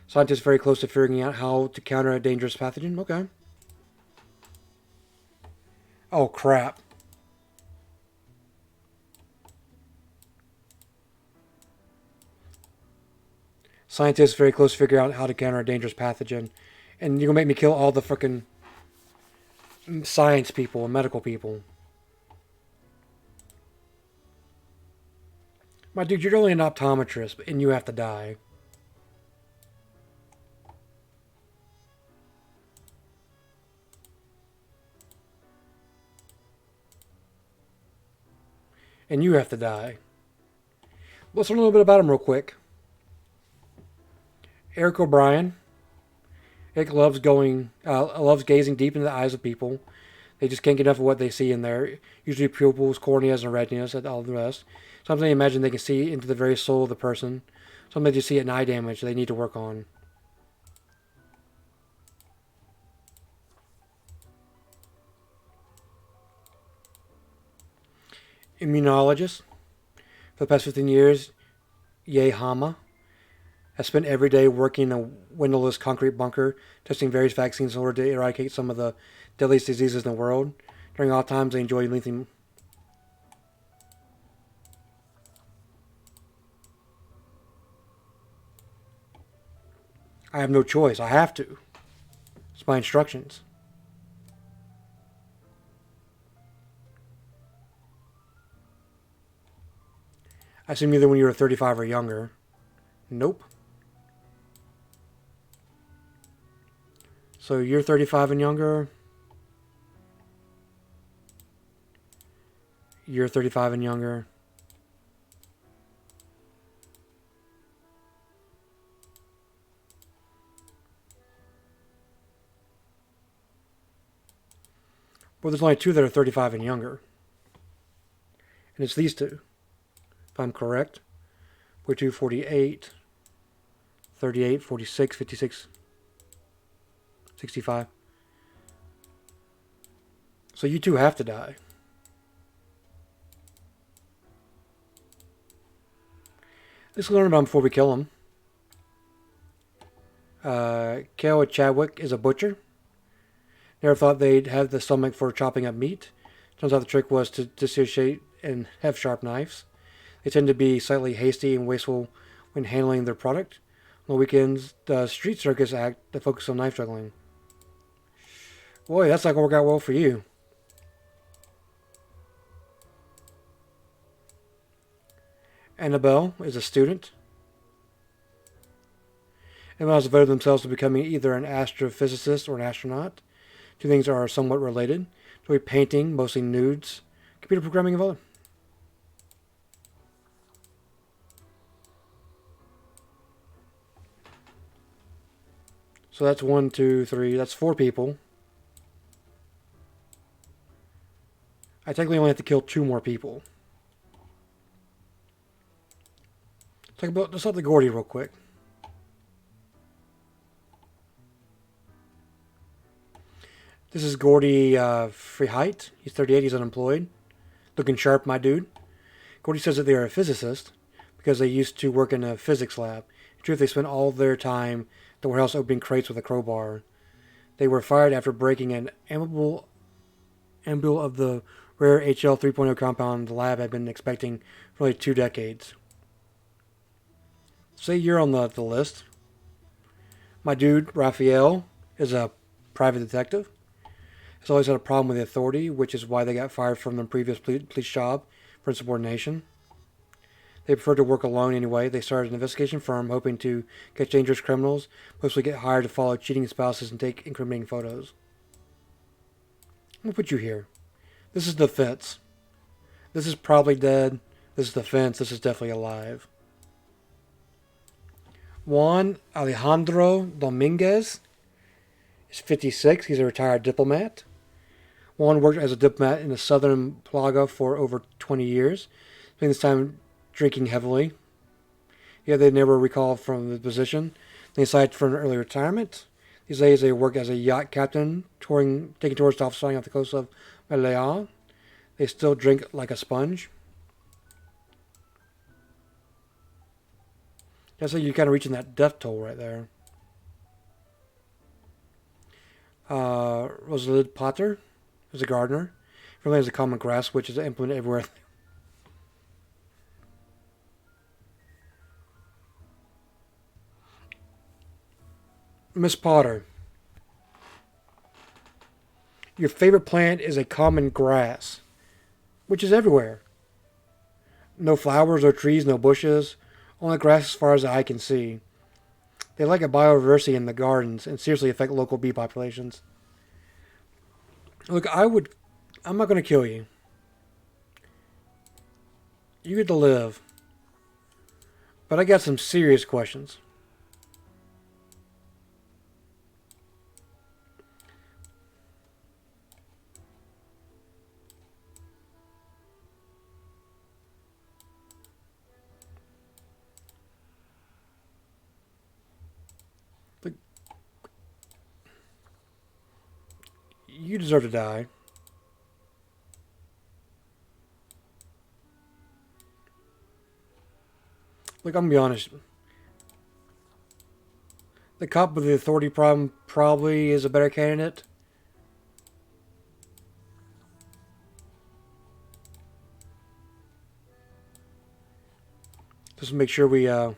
Scientists very close to figuring out how to counter a dangerous pathogen. Okay. Oh, crap. Scientists very close to figure out how to counter a dangerous pathogen. And you're going to make me kill all the frickin' science people and medical people. My dude, you're only an optometrist, and you have to die. And you have to die. Let's learn a little bit about him real quick. Eric O'Brien. Eric loves gazing deep into the eyes of people. They just can't get enough of what they see in there. Usually pupils, corneas, and retinas, and all the rest. Sometimes they imagine they can see into the very soul of the person. Sometimes they just see an eye damage they need to work on. Immunologist. For the past 15 years, Ye Hama has spent every day working in a windowless concrete bunker, testing various vaccines in order to eradicate some of the deadliest diseases in the world. During all times, they enjoy lengthy... I have no choice. I have to. It's my instructions. I assume either when you were 35 or younger. Nope. So you're 35 and younger. You're 35 and younger. Well, there's only two that are 35 and younger. And it's these two, if I'm correct. 42, 48, 38, 46, 56, 65. So you two have to die. Let's learn about him before we kill him. Kale Chadwick is a butcher. Never thought they'd have the stomach for chopping up meat. Turns out the trick was to dissociate and have sharp knives. They tend to be slightly hasty and wasteful when handling their product. On the weekends, the street circus act that focus on knife juggling. Boy, that's not going to work out well for you. Annabelle is a student. Everyone has devoted themselves to becoming either an astrophysicist or an astronaut. Two things are somewhat related. Enjoy painting, mostly nudes, computer programming, and other. So that's 1, 2, 3. That's 4 people. I technically only have to kill 2 more people. Let's talk to Gordy real quick. This is Gordy Freeheight. He's 38. He's unemployed. Looking sharp, my dude. Gordy says that they are a physicist because they used to work in a physics lab. In truth, they spent all their time at the warehouse opening crates with a crowbar. They were fired after breaking an ambule of the rare HL 3.0 compound the lab had been expecting for nearly 2 decades. Say you're on the list. My dude, Raphael, is a private detective. Has always had a problem with the authority, which is why they got fired from their previous police job for insubordination. They prefer to work alone anyway. They started an investigation firm hoping to catch dangerous criminals, mostly get hired to follow cheating spouses and take incriminating photos. I'm going to put you here. This is the fence. This is probably dead. This is the fence. This is definitely alive. Juan Alejandro Dominguez is 56. He's a retired diplomat. Juan worked as a diplomat in the southern Plaga for over 20 years, spending this time drinking heavily. Yeah, they never recalled from the position. They decided for an early retirement. These days they work as a yacht captain, taking tourists off off the coast of Malaya. They still drink like a sponge. That's like you're kind of reaching that death toll right there. Rosalind Potter is a gardener. Really has a common grass, which is implemented everywhere. Miss Potter, your favorite plant is a common grass, which is everywhere. No flowers or trees, no bushes, only grass as far as the eye can see. They lack a biodiversity in the gardens and seriously affect local bee populations. Look, I'm not going to kill you. You get to live. But I got some serious questions. You deserve to die. Look, I'm gonna be honest. The cop with the authority problem probably is a better candidate. Just make sure we oh,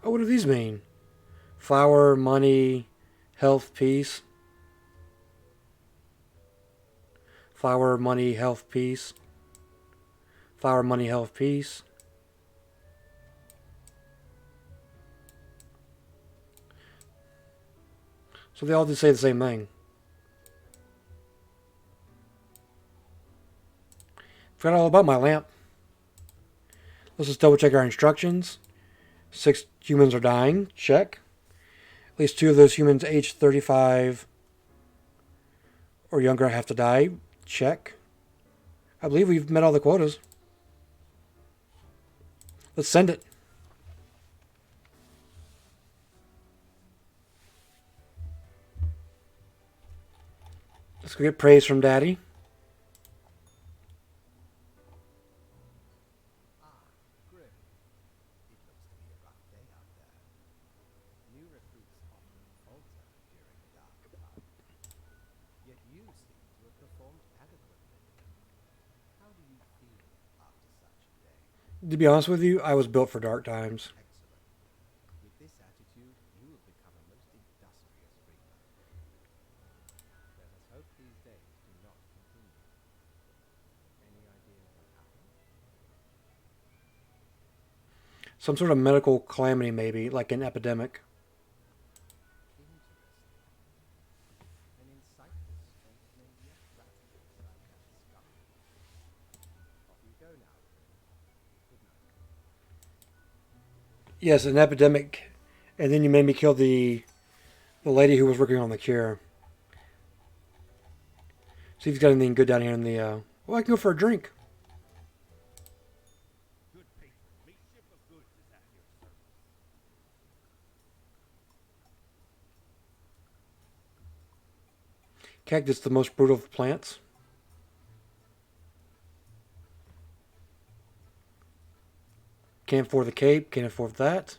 what do these mean? Flower, money, health, peace. Flower, money, health, peace. Flower, money, health, peace. So they all just say the same thing. Forgot all about my lamp. Let's just double check our instructions. 6 humans are dying. Check. At least 2 of those humans aged 35 or younger have to die. Check. I believe we've met all the quotas. Let's send it. Let's go get praise from Daddy. Grim. It looks to be a rough day out there. New recruits often falter during a dark time. Yet you seem to have performed adequately. How do you feel after such a day? To be honest with you, I was built for dark times. Excellent. With this attitude, you will become a most industrious reaper. Let us hope these days do not continue. Any idea what happened? Some sort of medical calamity, maybe, like an epidemic. Interesting. An insightful strength may yet rattle inside that skull. Off you go now, Grim. Good night. Yes, an epidemic. And then you made me kill the lady who was working on the cure. See if he's got anything good down here in the... Well, I can go for a drink. Good patron, me ship of goods is at your service. Cactus, the most brutal of plants. Can't afford the cape. Can't afford that.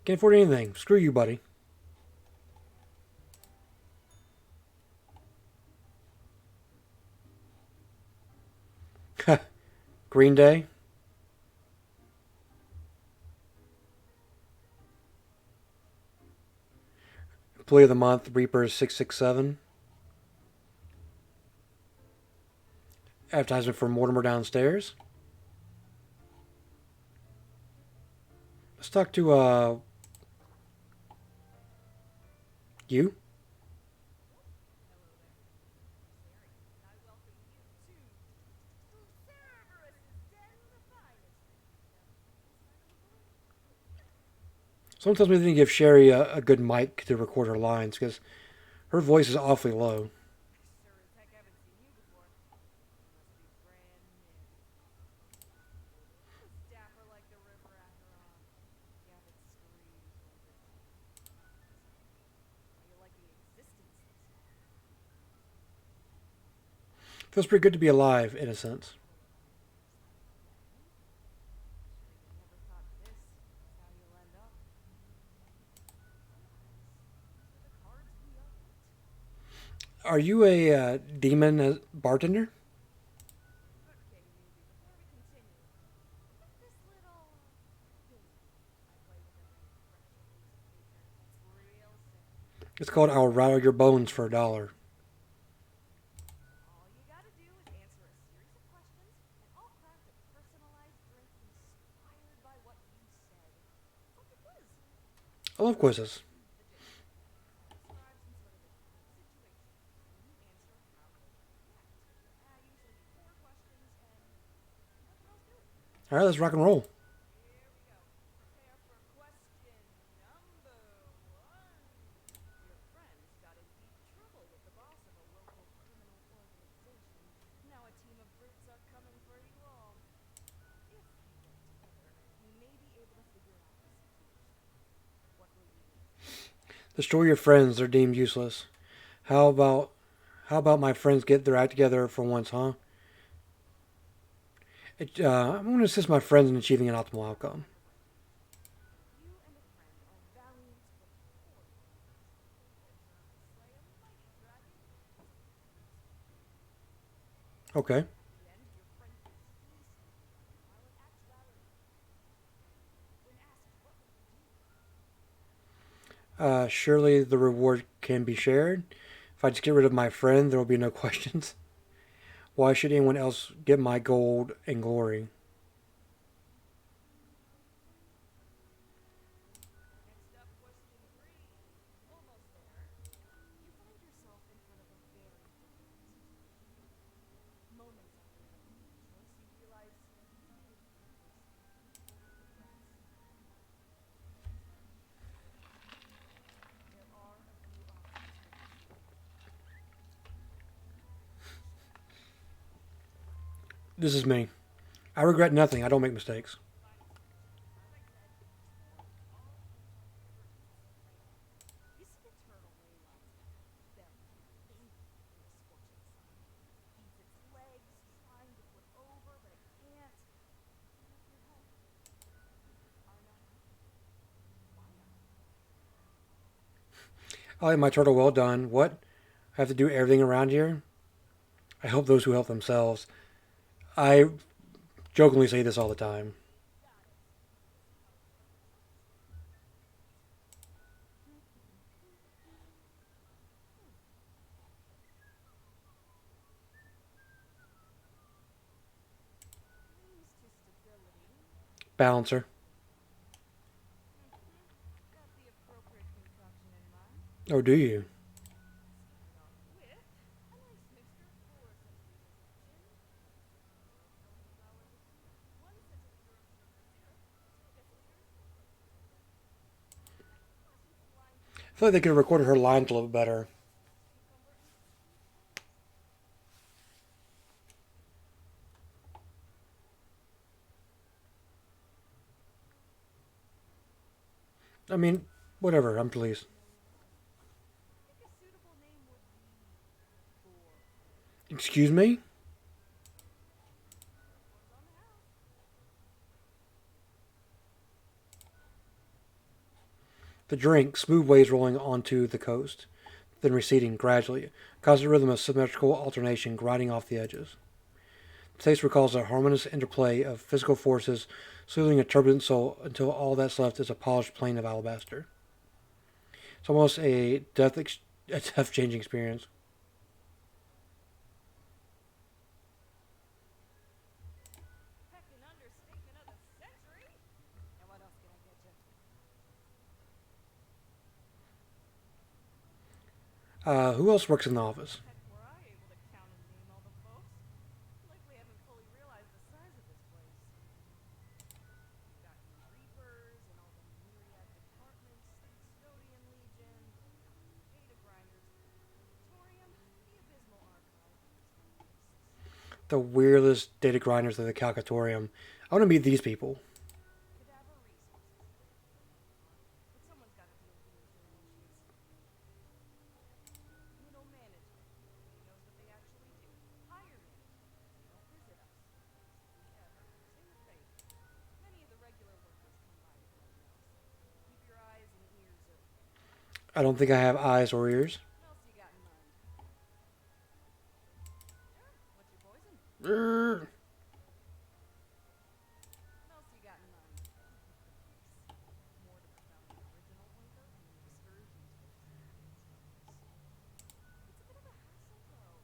Can't afford anything. Screw you, buddy. Green Day. Employee of the month, Reaper 667. Advertisement for Mortimer downstairs. Let's talk to you. Someone tells me they didn't give Sherry a good mic to record her lines because her voice is awfully low. Feels pretty good to be alive, in a sense. Are you a demon bartender? It's called I'll Rattle Your Bones for $1. I love quizzes. All right, let's rock and roll. Destroy your friends, they're deemed useless. How about my friends get their act together for once, huh? I'm going to assist my friends in achieving an optimal outcome. Okay. Surely the reward can be shared. If I just get rid of my friend, there will be no questions. Why should anyone else get my gold and glory? Next up, question 3. Almost there. You find yourself in front of a very difficult situation. Moments after having made a choice, you realize you don't have purpose, regrets. There are a few options for you to choose. This is me. I regret nothing. I don't make mistakes. Final selection. As I said, exploring all uncharted territories. You see a turtle lay lies down, belly in a scorching sun. Beats its legs, trying to flip over, but it can't. Turn up your head. Are not happy. Why not? I like my turtle well done. What? I have to do everything around here? I help those who help themselves. I jokingly say this all the time. Got it. Let's see how well you tell the story. Dreams to stability. Balancer. Got the appropriate concoction in mind. Oh, do you? Starting off with a nice mixture for centuries of gin, or elderflower liqueur, 1 centiliter of sugar syrup, 2 deciliters of vodka. Plus, you can line I feel like they could have recorded her lines a little bit better. cucumber and sweet lemon. I mean, whatever. I'm pleased. I think a suitable name would be Boar. Excuse me? First one's on the house. The drink, smooth waves rolling onto the coast, then receding gradually, causes a rhythm of symmetrical alternation grinding off the edges. The taste recalls a harmonious interplay of physical forces, soothing a turbulent soul until all that's left is a polished plane of alabaster. It's almost a death changing experience. Heckin' understatement of the century. And what else can I get you? Who else works in the office? Heck, were I able to count and name all the folks? Likely haven't fully realized the size of this place. You've got your reapers and all the myriad departments, the custodian legion, the data grinders, Calcatorium, the abysmal archive, staircases. The weirdest data grinders of the Calcatorium. I want to meet these people. Cadaver resources is what it is on that part, but someone's got to deal with the internal issues. Middle management, nobody knows what they actually do. Higher management, they don't visit us. Hardly ever. Same with Faith. Many of the regular workers come by polite enough, so keep your eyes and ears open. I don't think I have eyes or ears. What else you got in mind? Sure, what's your poison? Grr. What else you got in mind? More to become an original worker and an excursion specialist. It's a bit of a hassle, though.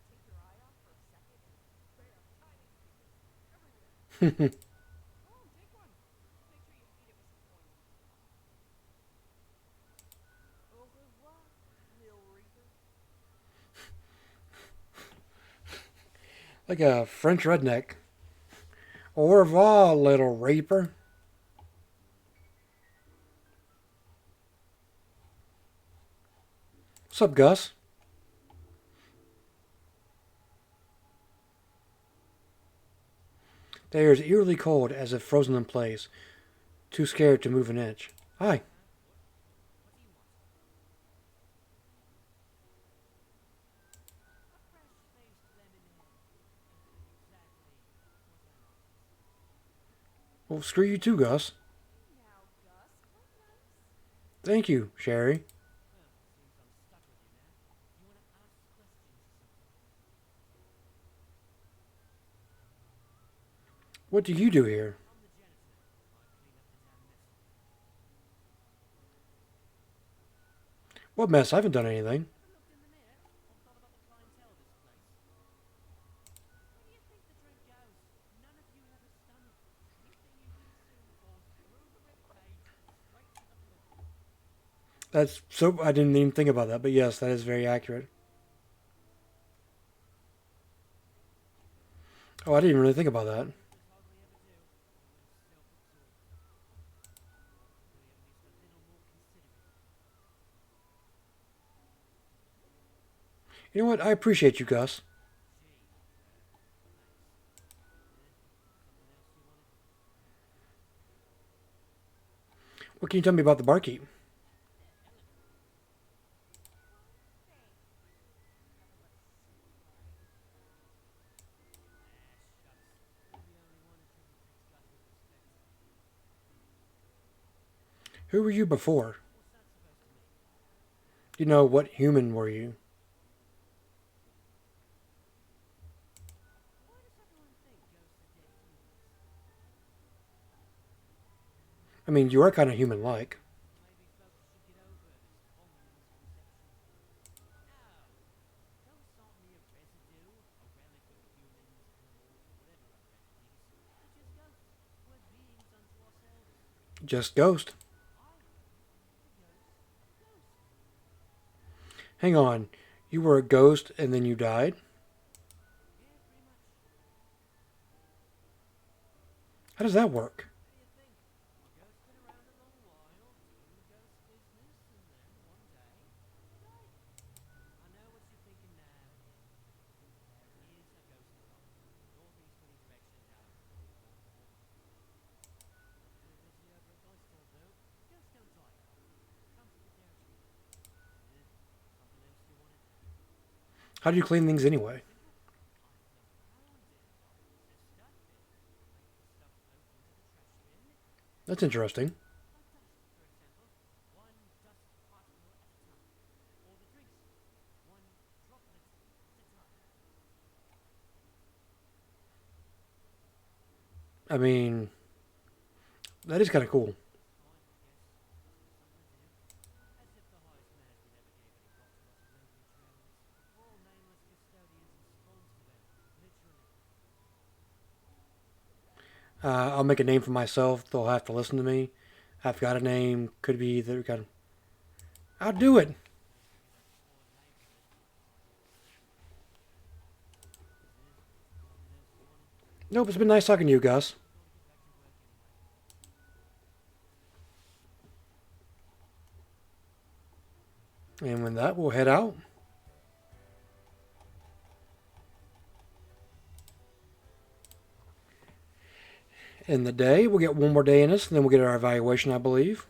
Take your eye off for a second and bam, tiny creatures everywhere. Go on, take one. Just make sure you feed it with some poison. Au revoir, Lil Reaper. Like a French redneck. Au revoir, little reaper. What's up, Gus? The air is eerily cold, as if frozen in place, too scared to move an inch. Hi. A fresh-faced lemonhead. Exactly what I'm after. Well, screw you too, Gus. Hey now, Gus, quite nice. Thank you, Sherry. Well, seems I'm stuck with you now. You want to ask questions or something? What do you do here? I'm the janitor. I clean up the damn mess. What mess? I haven't done anything. Ever looked in the mirror? I've thought about the clientele this place. That's so. I didn't even think about that, but yes, that is very accurate. Oh, I didn't even really think about that. Hardly ever do. Almost self-absorbed. Really ever used a little more considerate. You know what? I appreciate you, Gus. Gee, thanks. Something else you wanted? What can you tell me about the barkeep? One thing. Have a look. Ah, shucks. You're the only one who treats guys with respect. Who were you before? What's that supposed to mean? You know, what human were you? Why does everyone think ghosts are dead humans? I mean, you are kind of human-like. Maybe folks should get over this common misconception. No, ghosts aren't mere residue, a relic of humans, animals, or whatever other entities. They're just ghosts. We're beings unto ourselves. Just ghost. I am the ghost of a ghost. Hang on. You were a ghost and then you died? Yeah, pretty much. How does that work? How do you think? Ghosted around a long while, doing ghost business, and then one day, died. I know what you're thinking now. There is a ghost club, northeasterly direction down the road. Very busy over at Geister, though. Ghosts don't die that often. Come to the territory. Something else you wanted? How do you clean things anyway? Simple. I have no background in sister in making stuff float into the trash bin. That's interesting. Like dust, for example. One dust particle at a time. Or the drinks. One droplet at a time. I mean, that is kind of cool. Fine, I guess. Must be something to do. As if the highest management ever gave any thought to us roving travelers. We're all nameless custodians and spawns to them. Literally. I'll make a name for myself. They'll have to listen to me. I've got a name. Could be that. I'll do it. Nope, it's been nice talking to you, Gus. And with that, we'll head out. In the day, we'll get one more day in us, and then we'll get our evaluation, I believe.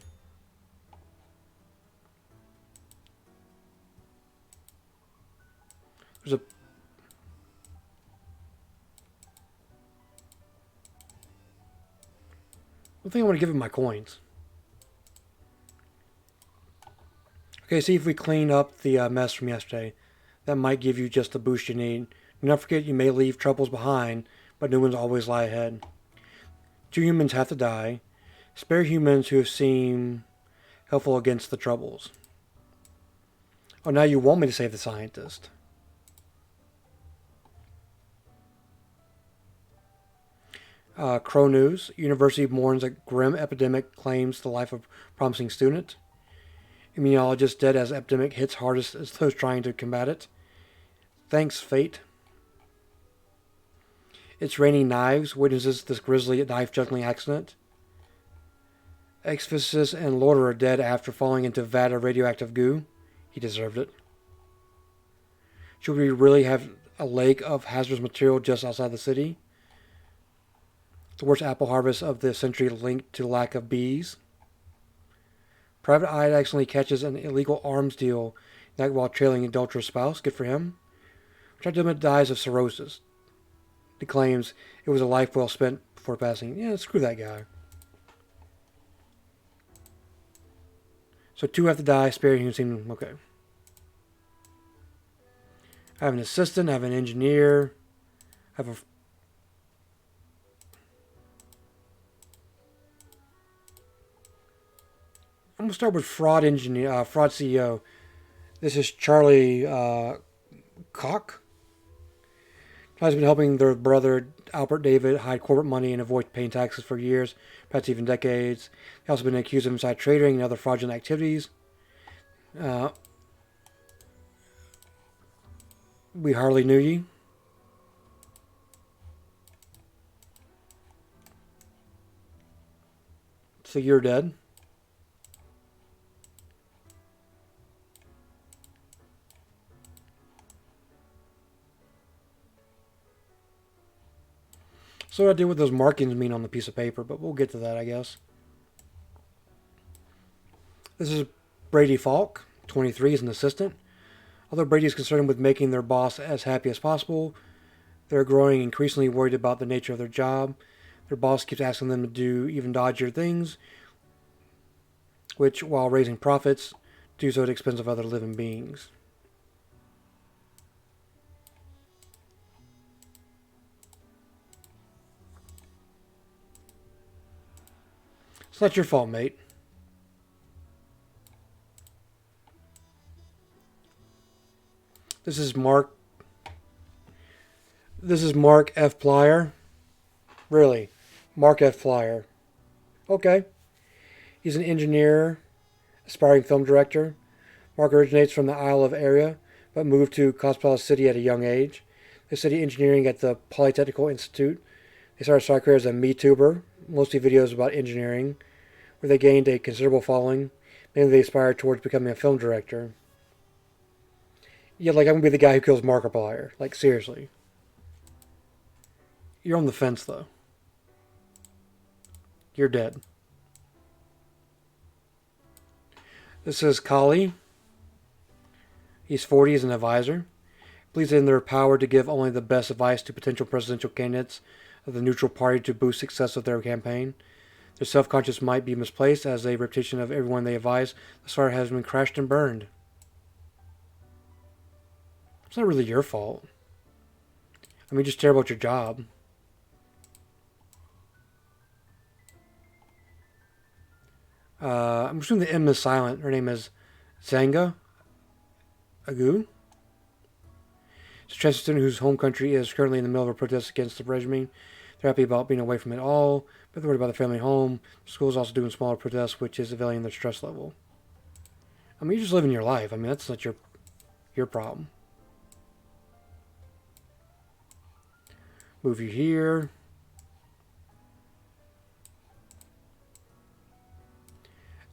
There's a one thing I want to give him my coins. Okay, see if we clean up the mess from yesterday. That might give you just the boost you need. Do not forget you may leave troubles behind, but new ones always lie ahead. 2 humans have to die. Spare humans who have seemed helpful against the troubles. Oh, now you want me to save the scientist. Crow News. University mourns a grim epidemic claims the life of promising student. Immunologist dead as epidemic hits hardest as those trying to combat it. Thanks, fate. It's raining knives. Witnesses this grisly knife juggling accident. Ex-physicist and Lorder are dead after falling into a vat of radioactive goo. He deserved it. Should we really have a lake of hazardous material just outside the city? The worst apple harvest of the century linked to lack of bees. Private Eye accidentally catches an illegal arms deal while trailing an adulterous spouse. Good for him. Tragedy dies of cirrhosis. He claims it was a life well spent before passing. Yeah, screw that guy. So 2 have to die. Spare him seem okay. I have an assistant. I have an engineer. I have a I'm gonna start with fraud engineer, fraud CEO. This is Charlie Koch. Charlie's been helping their brother Albert David hide corporate money and avoid paying taxes for years, perhaps even decades. He's also been accused of inside trading and other fraudulent activities. Uh, we hardly knew ye. So you're dead. So what I did with those markings mean on the piece of paper, but we'll get to that, I guess. This is Brady Falk, 23, is an assistant. Although Brady is concerned with making their boss as happy as possible, they're growing increasingly worried about the nature of their job. Their boss keeps asking them to do even dodgier things, which, while raising profits, do so at the expense of other living beings. It's not your fault, mate. This is Mark. This is Mark F. Plyer. Really, Mark F. Plyer. Okay. He's an engineer, aspiring film director. Mark originates from the Isle of area, but moved to Cosmopolis City at a young age. They studied engineering at the Polytechnical Institute. They started their career as a MeTuber, mostly videos about engineering, where they gained a considerable following. Mainly they aspired towards becoming a film director. Yeah, like I'm gonna be the guy who kills Markiplier. Like seriously. You're on the fence though. You're dead. This is Kali. He's 40, he's an advisor. Believes in their power to give only the best advice to potential presidential candidates of the neutral party to boost success of their campaign. Their self-conscious might be misplaced, as a reputation of everyone they advise thus far has been crashed and burned. It's not really your fault. I mean, just care about your job. I'm assuming the M is silent. Her name is Zanga Agu. She's a trans student whose home country is currently in the middle of a protest against the regime. They're happy about being away from it all, but they're worried about their family home. The school is also doing smaller protests, which is elevating their stress level. I mean, you're just living your life. I mean, that's not your problem. Move you here.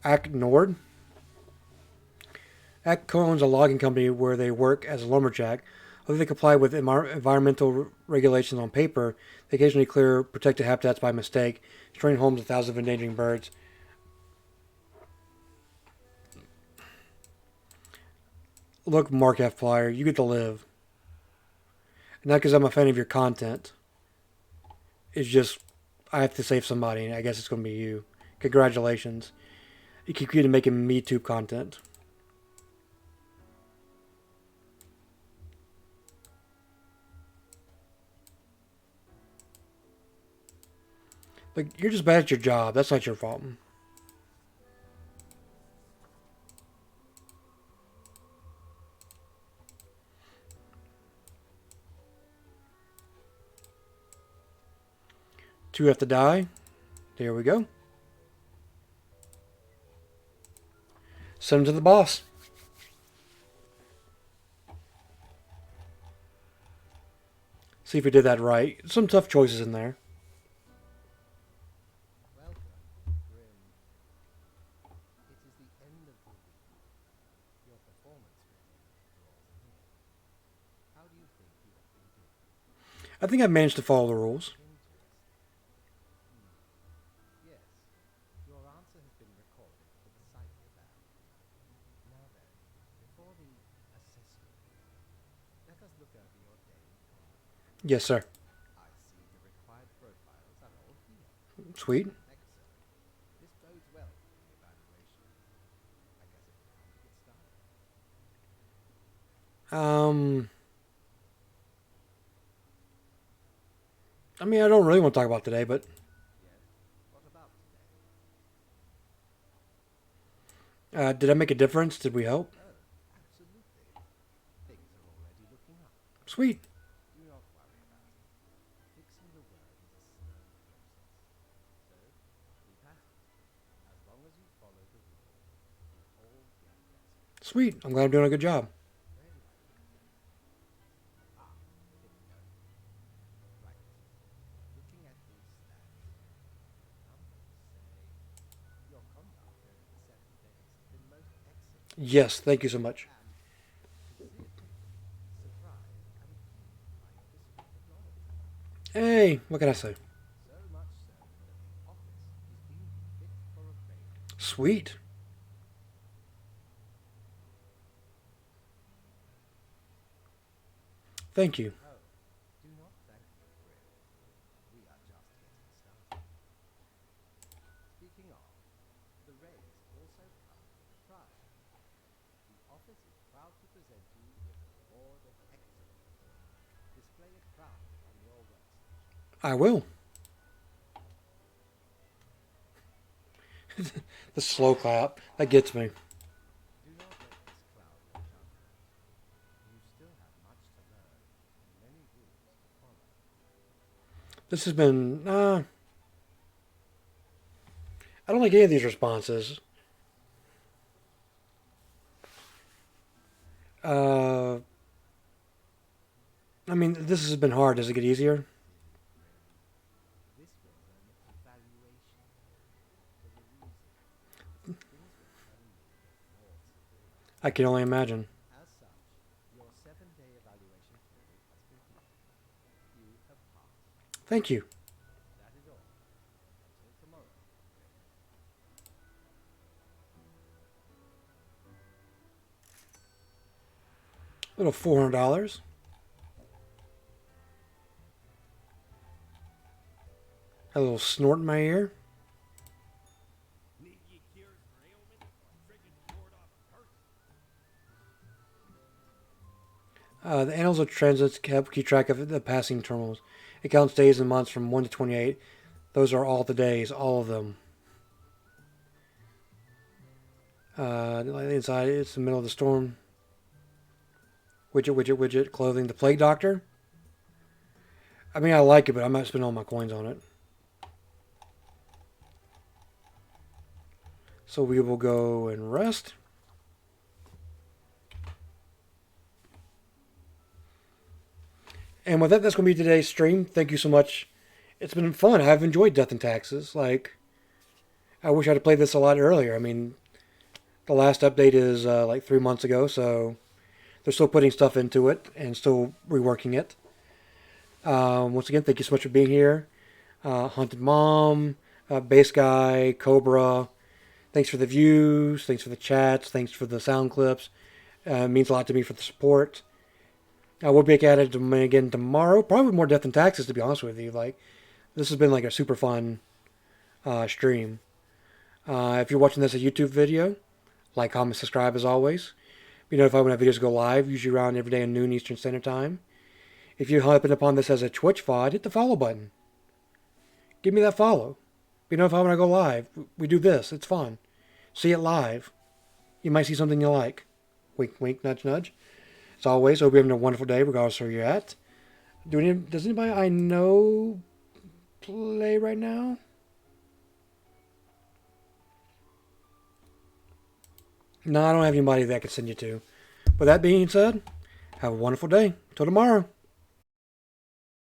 Ak Nord. Ak owns a logging company where they work as a lumberjack. Although they comply with environmental regulations on paper, they occasionally clear protected habitats by mistake, destroying homes of thousands of endangering birds. Look, Mark F. Flyer, you get to live. Not because I'm a fan of your content. It's just, I have to save somebody, and I guess it's going to be you. Congratulations. You keep getting making MeTube content. Like, you're just bad at your job. That's not your fault. Two have to die. There we go. Send him to the boss. See if we did that right. Some tough choices in there. Welcome, Grim. It is the end of the week. Your performance review draws near. How do you think you have been doing? I think I managed to follow the rules. Interesting. Yes, your answer has been recorded for the Psyche Lab. Now then, before the assessment, let us look over your day in common. Yes, sir. I see the required profiles are all here. Sweet. Excellent. This bodes well for the evaluation. I guess it's time to get started. I mean, I don't really want to talk about today, but Yes? What about today? did I make a difference? Did we help? Oh, absolutely. Things are already looking up. Sweet. Do not worry about it. Fixing the word is a slow process. So, keep at it. As long as you follow the rules, you all get better. Sweet. I'm glad I'm doing a good job. Very likely. Ah, here we go. Right. Looking at these stats, numbers say your conduct during the 7 days has been most excellent. Yes, thank you so much. I am sincerely surprised and pleased by your display of knowledge. Hey, what can I say? So much so that the office is deemed fit for a raid. Sweet. Thank you. Oh, do not thank me, Grim. We are just getting started. Speaking of, the raids also come with a prize. The office is proud to present you with the reward of excellence. Display it proudly on your workstation. I will. The slow clap. That gets me. Do not let this cloud your judgment. You still have much to learn and many rules to follow. This has been... I don't like any of these responses. I mean, this has been hard. Does it get easier? This was an evaluation for a reason. Things will only get more severe. I can only imagine. As such, your 7-day evaluation period has concluded. You have passed. Thank you. That is all. Until tomorrow. Little $400. A little snort in my ear. Need ye cures for ailments or triggers to ward off a curse? The annals of transits help keep track of the passing terminals. It counts days and months from 1 to 28. Those are all the days, all of them. Inside, it's the middle of the storm. Widget, clothing. The Plague Doctor. I mean, I like it, but I might spend all my coins on it. So we will go and rest. And with that, that's going to be today's stream. Thank you so much. It's been fun. I've enjoyed Death and Taxes. Like, I wish I'd have played this a lot earlier. I mean, the last update is like 3 months ago, so they're still putting stuff into it and still reworking it. Once again, thank you so much for being here. Haunted Mom, Bass Guy, Cobra. Thanks for the views. Thanks for the chats. Thanks for the sound clips. It means a lot to me for the support. We'll be back at it again tomorrow. Probably more Death and Taxes, to be honest with you. Like, this has been like a super fun stream. If you're watching this as a YouTube video, like, comment, subscribe as always. Be notified when our videos go live, usually around every day at noon Eastern Standard Time. If you happen upon this as a Twitch VOD, hit the follow button. Give me that follow. Be notified when I go live. We do this. It's fun. See it live. You might see something you like. Wink, wink, nudge, nudge. As always, hope you're having a wonderful day, regardless of where you're at. Does anybody I know play right now? No, I don't have anybody that I can send you to. But that being said, have a wonderful day. Till tomorrow.